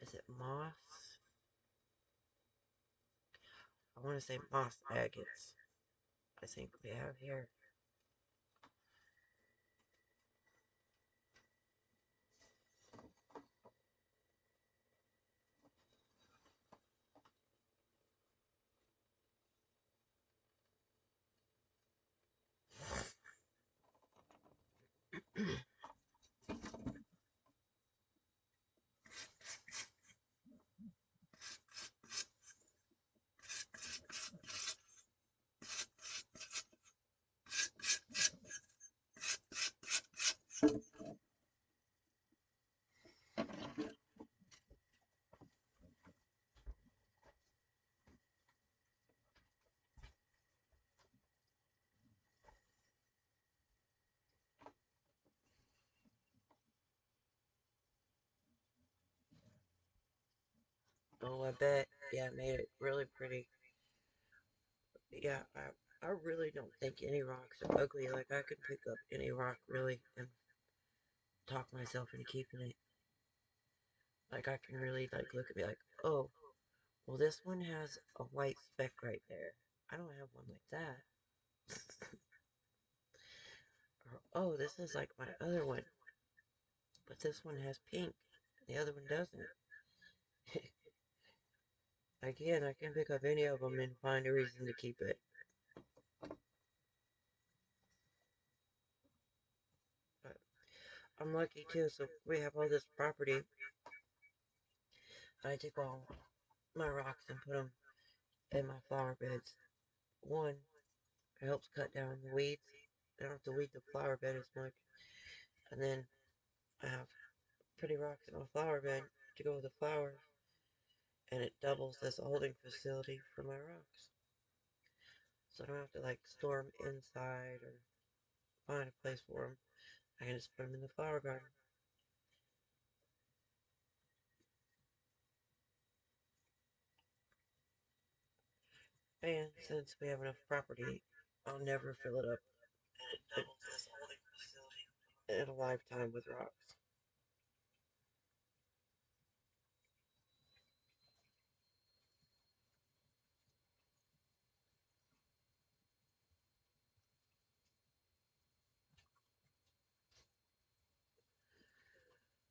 is it moss? I want to say moss agates. I think we have here. Oh, I bet. Yeah, it made it really pretty. Yeah, I really don't think any rocks are ugly. Like, I could pick up any rock, really, and talk myself into keeping it. Like I can really like look at me like, oh, well this one has a white speck right there. I don't have one like that. Or oh, this is like my other one, but this one has pink. The other one doesn't. Again, I can pick up any of them and find a reason to keep it. But I'm lucky too, so we have all this property. I take all my rocks and put them in my flower beds. One, it helps cut down the weeds. I don't have to weed the flower bed as much. And then I have pretty rocks in my flower bed to go with the flowers. And it doubles as a holding facility for my rocks. So I don't have to like store them inside or find a place for them. I can just put them in the flower garden. And since we have enough property, I'll never fill it up in a lifetime with rocks.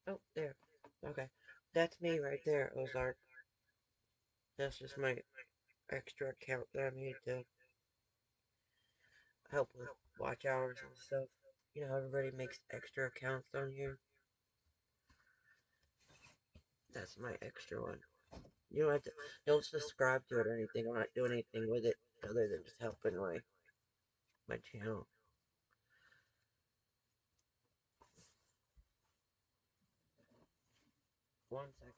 Oh, there. Okay. That's me right there, Ozark. That's just my extra account that I made to help with watch hours and stuff. You know, everybody makes extra accounts on here. That's my extra one. You don't have to, don't subscribe to it or anything. I'm not doing anything with it other than just helping my channel. One second.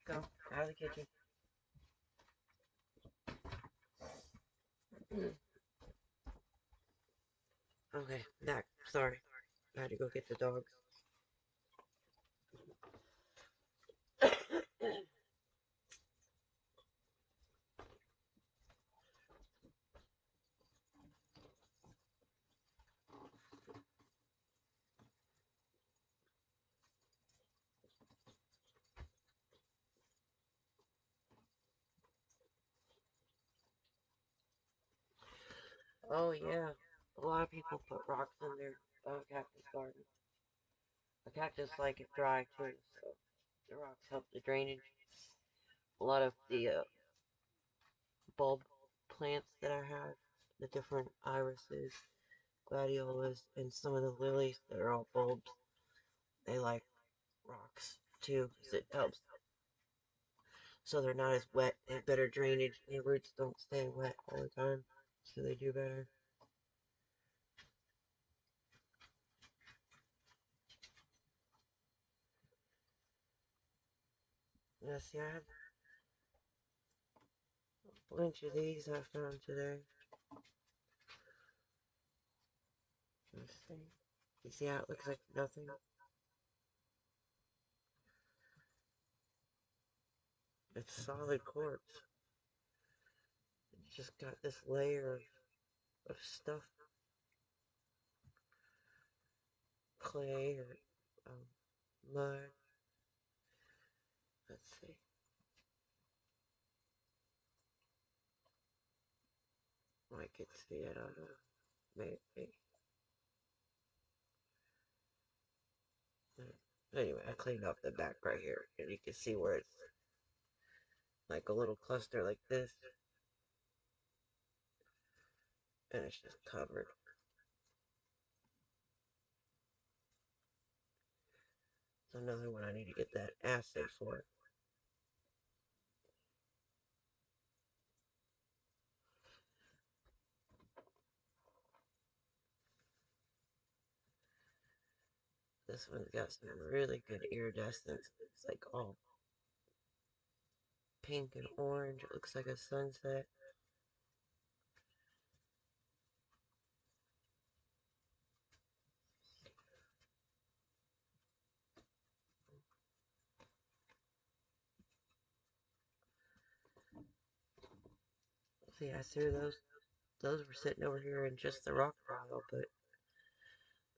Go out of the kitchen. Okay, back. Sorry. I had to go get the dogs. Oh yeah, a lot of people put rocks in their cactus garden. A cactus like it dry too, so. The rocks help the drainage. A lot of the bulb plants that I have, the different irises, gladiolas, and some of the lilies that are all bulbs, they like rocks too, because it helps so they're not as wet and better drainage. Their roots don't stay wet all the time, so they do better. Yeah, see, I have a bunch of these I found today. Let's see. You see how it looks like nothing? It's solid quartz. It's just got this layer of stuff, clay or mud. Let's see. I can see it, I don't know. Maybe. Anyway, I cleaned off the back right here, and you can see where it's like a little cluster like this, and it's just covered. It's another one I need to get that acid for. This one's got some really good iridescence. It's like all pink and orange. It looks like a sunset. See, I threw those. Those were sitting over here in just the rock pile, but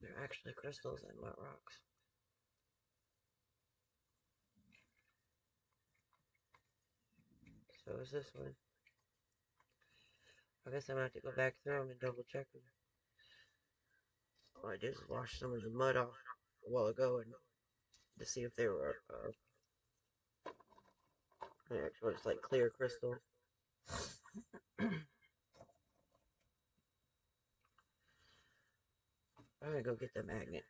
they're actually crystals and not rocks. So is this one. I guess I'm gonna have to go back through them and double check them. All I did was wash some of the mud off a while ago and to see if they were actually it's like clear crystal. I'm gonna go get the magnet.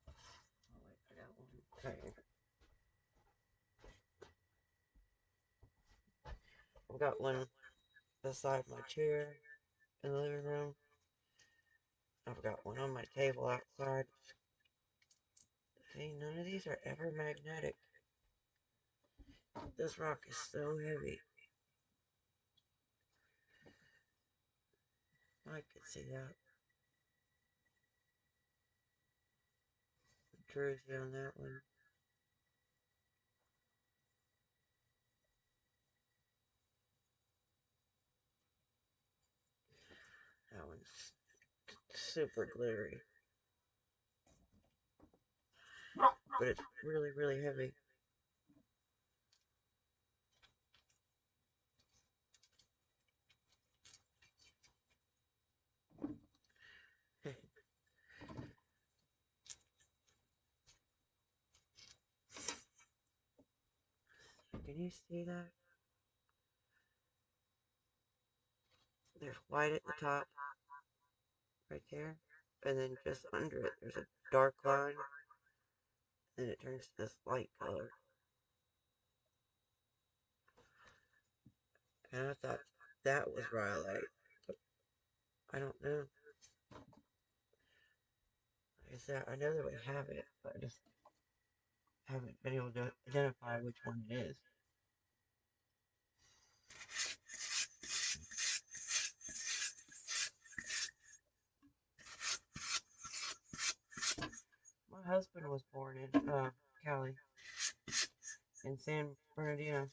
Oh wait, I got one. Okay. I've got one beside my chair in the living room. I've got one on my table outside. See, none of these are ever magnetic. This rock is so heavy. I could see that. The Druzy on that one. That one's super glittery. But it's really, really heavy. Can you see that? There's white at the top, right there. And then just under it, there's a dark line. Then it turns to this light color. And I thought that was rhyolite. But I don't know. Like I said, I know that we have it, but I just haven't been able to identify which one it is. My husband was born in Cali, in San Bernardino.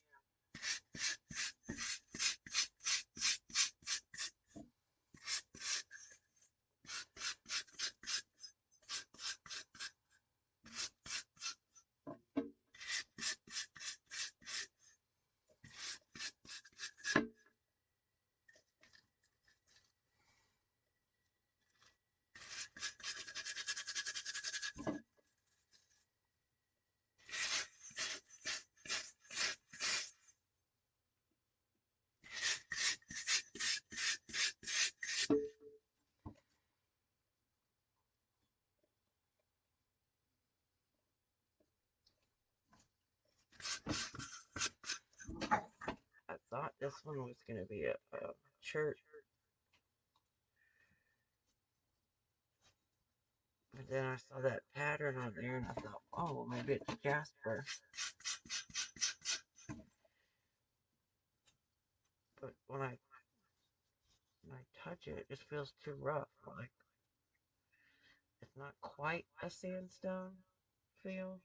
this one was going to be a church, but then I saw that pattern on there and I thought, oh, well, maybe it's jasper. But when I touch it, it just feels too rough. Like it's not quite a sandstone feel.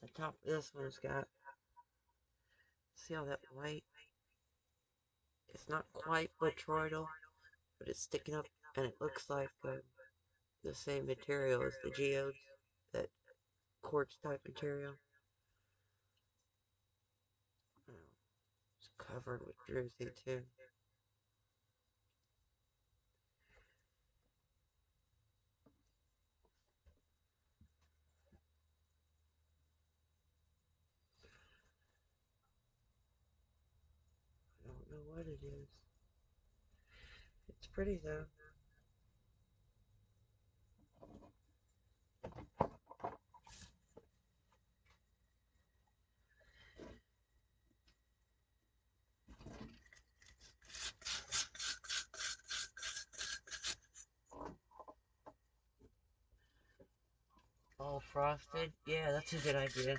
The top of this one's got, see how that white? It's not quite botryoidal, but it's sticking up, and it looks like the same material as the geodes, that quartz type material. Oh, it's covered with druzy too. I don't know what it is. It's pretty though. All frosted. Yeah, that's a good idea.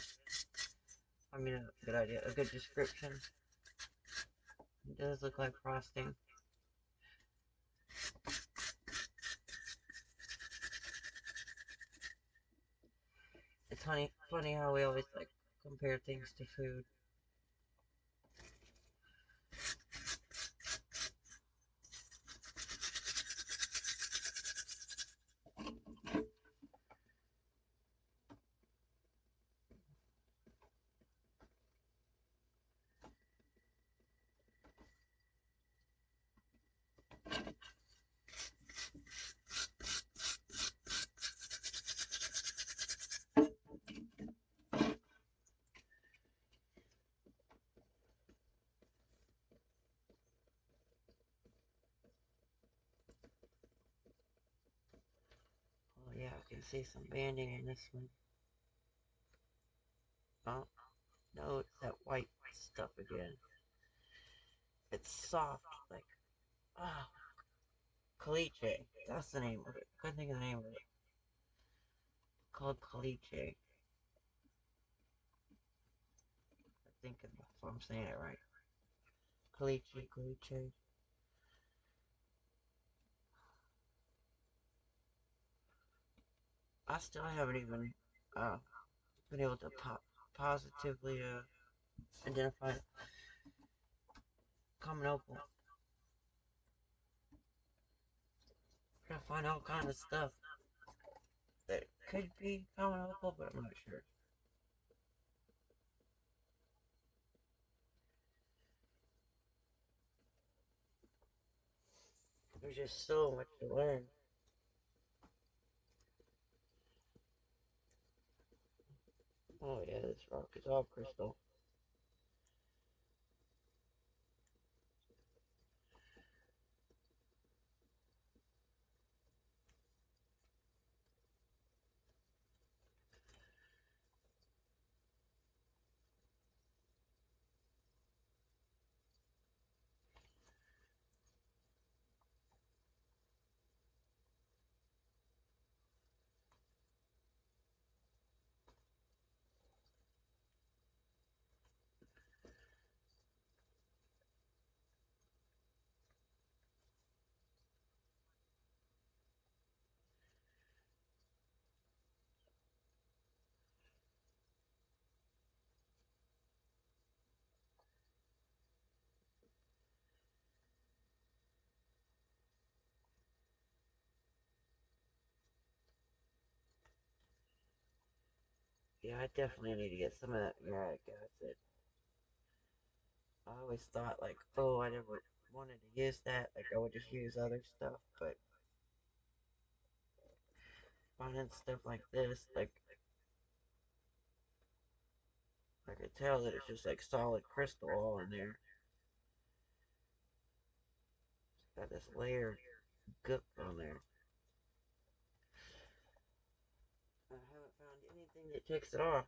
I mean, a good idea. A good description. It does look like frosting. It's funny how we always like compare things to food. Oh yeah, I can see some banding in this one. Oh no, it's that white stuff again. It's soft, like ah, caliche. That's the name of it. Couldn't think of the name of it. Called caliche. I think if I'm saying it right. Caliche, caliche. I still haven't even uh, been able to positively identify common opal. I find all kind of stuff that could be common opal, but I'm not sure. There's just so much to learn. Oh yeah, this rock is all crystal. Yeah, I definitely need to get some of that muriatic acid. I always thought like, oh, I never wanted to use that. Like I would just use other stuff, but finding stuff like this, like could tell that it's just like solid crystal all in there. It's got this layered gook on there. I haven't found anything that takes it off.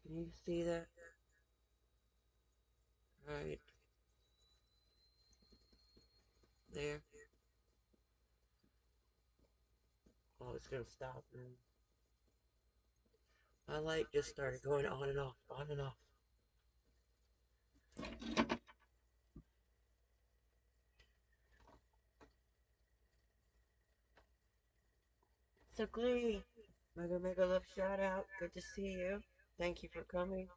Can you see that? Right there. Oh, it's gonna stop. And my light just started going on and off, on and off. So Glee, mega mega love shout out. Good to see you. Thank you for coming.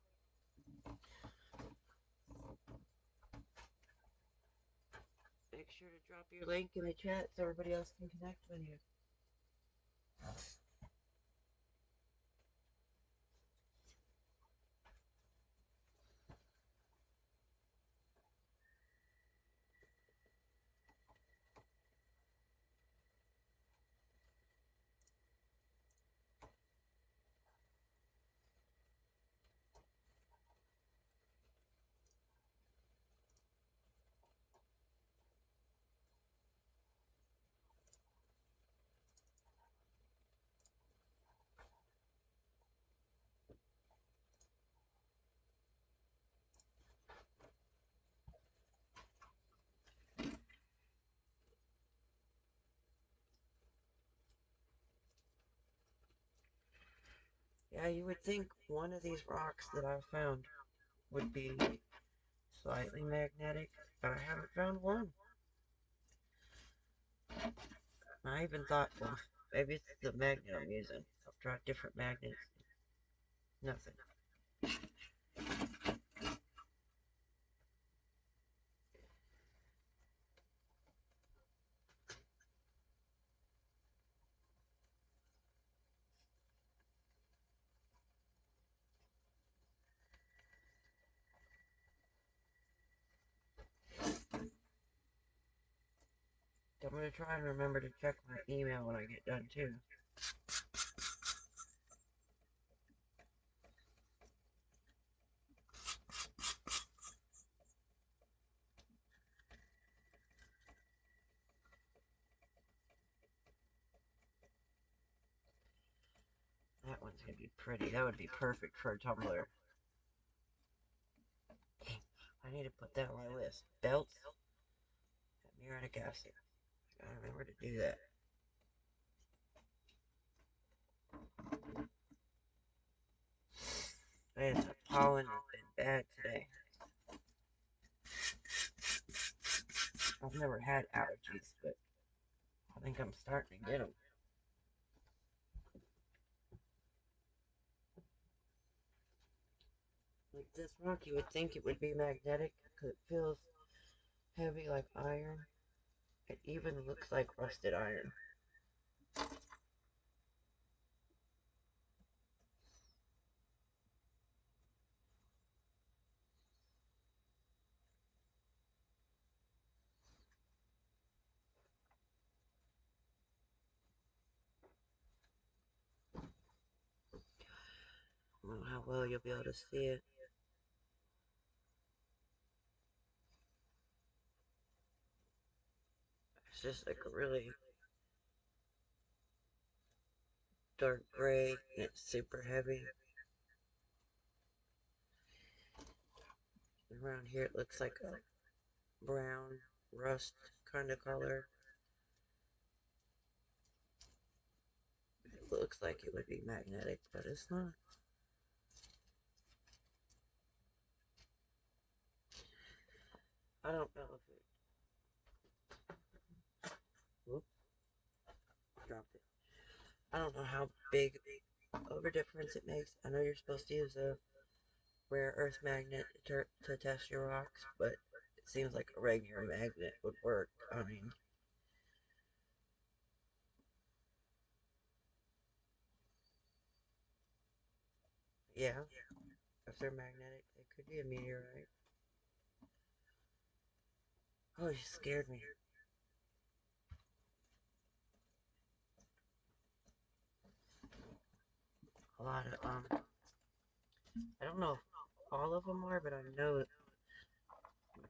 Make sure to drop your link in the chat so everybody else can connect with you. Yeah, you would think one of these rocks that I've found would be slightly magnetic, but I haven't found one. I even thought, well, maybe it's the magnet I'm using. I've tried different magnets. Nothing. I'm going to try and remember to check my email when I get done, too. That one's going to be pretty. That would be perfect for a tumbler. I need to put that on my list. Belts and muriatic acid. I gotta remember to do that. Man, the pollen has been bad today. I've never had allergies, but I think I'm starting to get them. Like this rock, you would think it would be magnetic because it feels heavy like iron. It even looks like rusted iron. I don't know how well you'll be able to see it. It's just like a really dark gray and it's super heavy. And around here it looks like a brown rust kind of color. It looks like it would be magnetic, but it's not. I don't know if it. Whoops, dropped it. I don't know how big of a difference it makes. I know you're supposed to use a rare earth magnet to test your rocks, but it seems like a regular magnet would work. I mean, yeah, if they're magnetic, they could be a meteorite. Oh, you scared me. a lot of, I don't know if all of them are, but I know the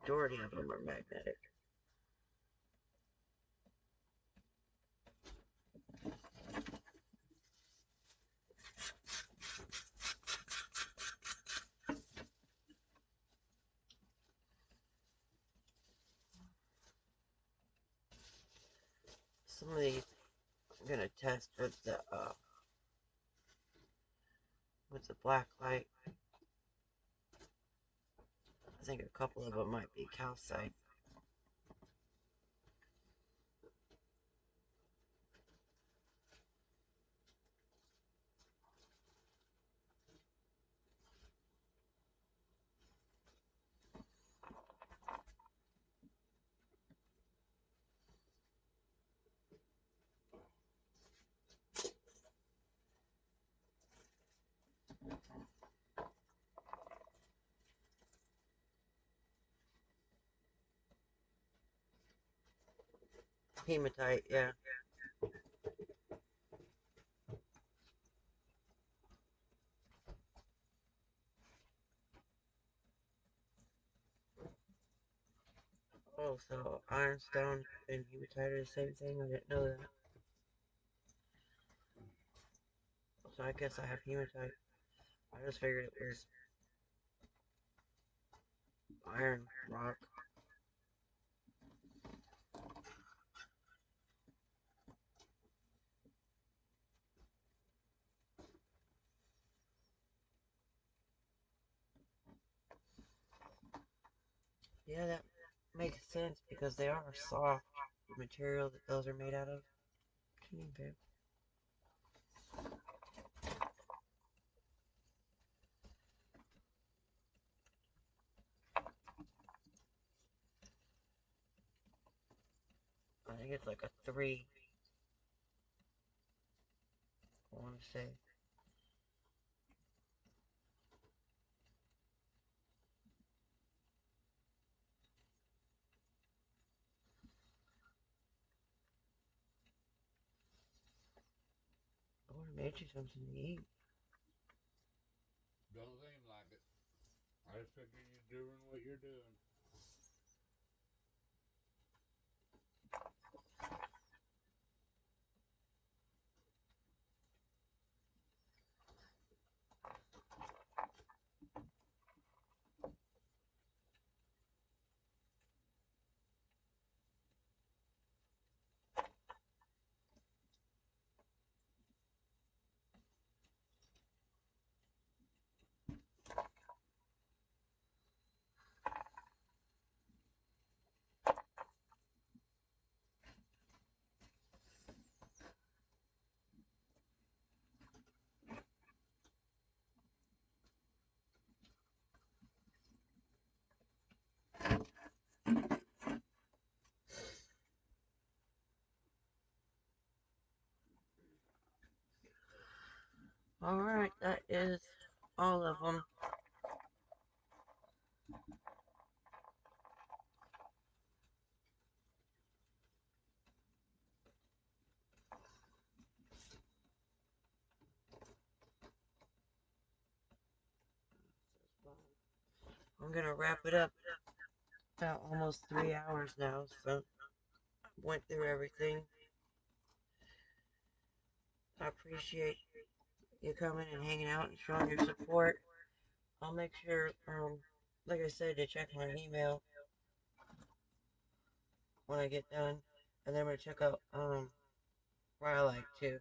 majority of them are magnetic. Some of these I'm gonna test with the black light. I think a couple of them might be calcite. Hematite, yeah. Oh, so ironstone and hematite are the same thing? I didn't know that. So I guess I have hematite. I just figured it was iron rock. Yeah, that makes sense because they are soft, the material that those are made out of. Come on, babe. I think it's like a 3, I want to say. I would have made you something to eat. Don't seem like it. I just figure you're doing what you're doing. Alright, that is all of them. I'm gonna wrap it up. About almost 3 hours now, so went through everything. I appreciate you coming and hanging out and showing your support. I'll make sure, like I said, to check my email when I get done, and then I'm gonna check out Rhyolite too.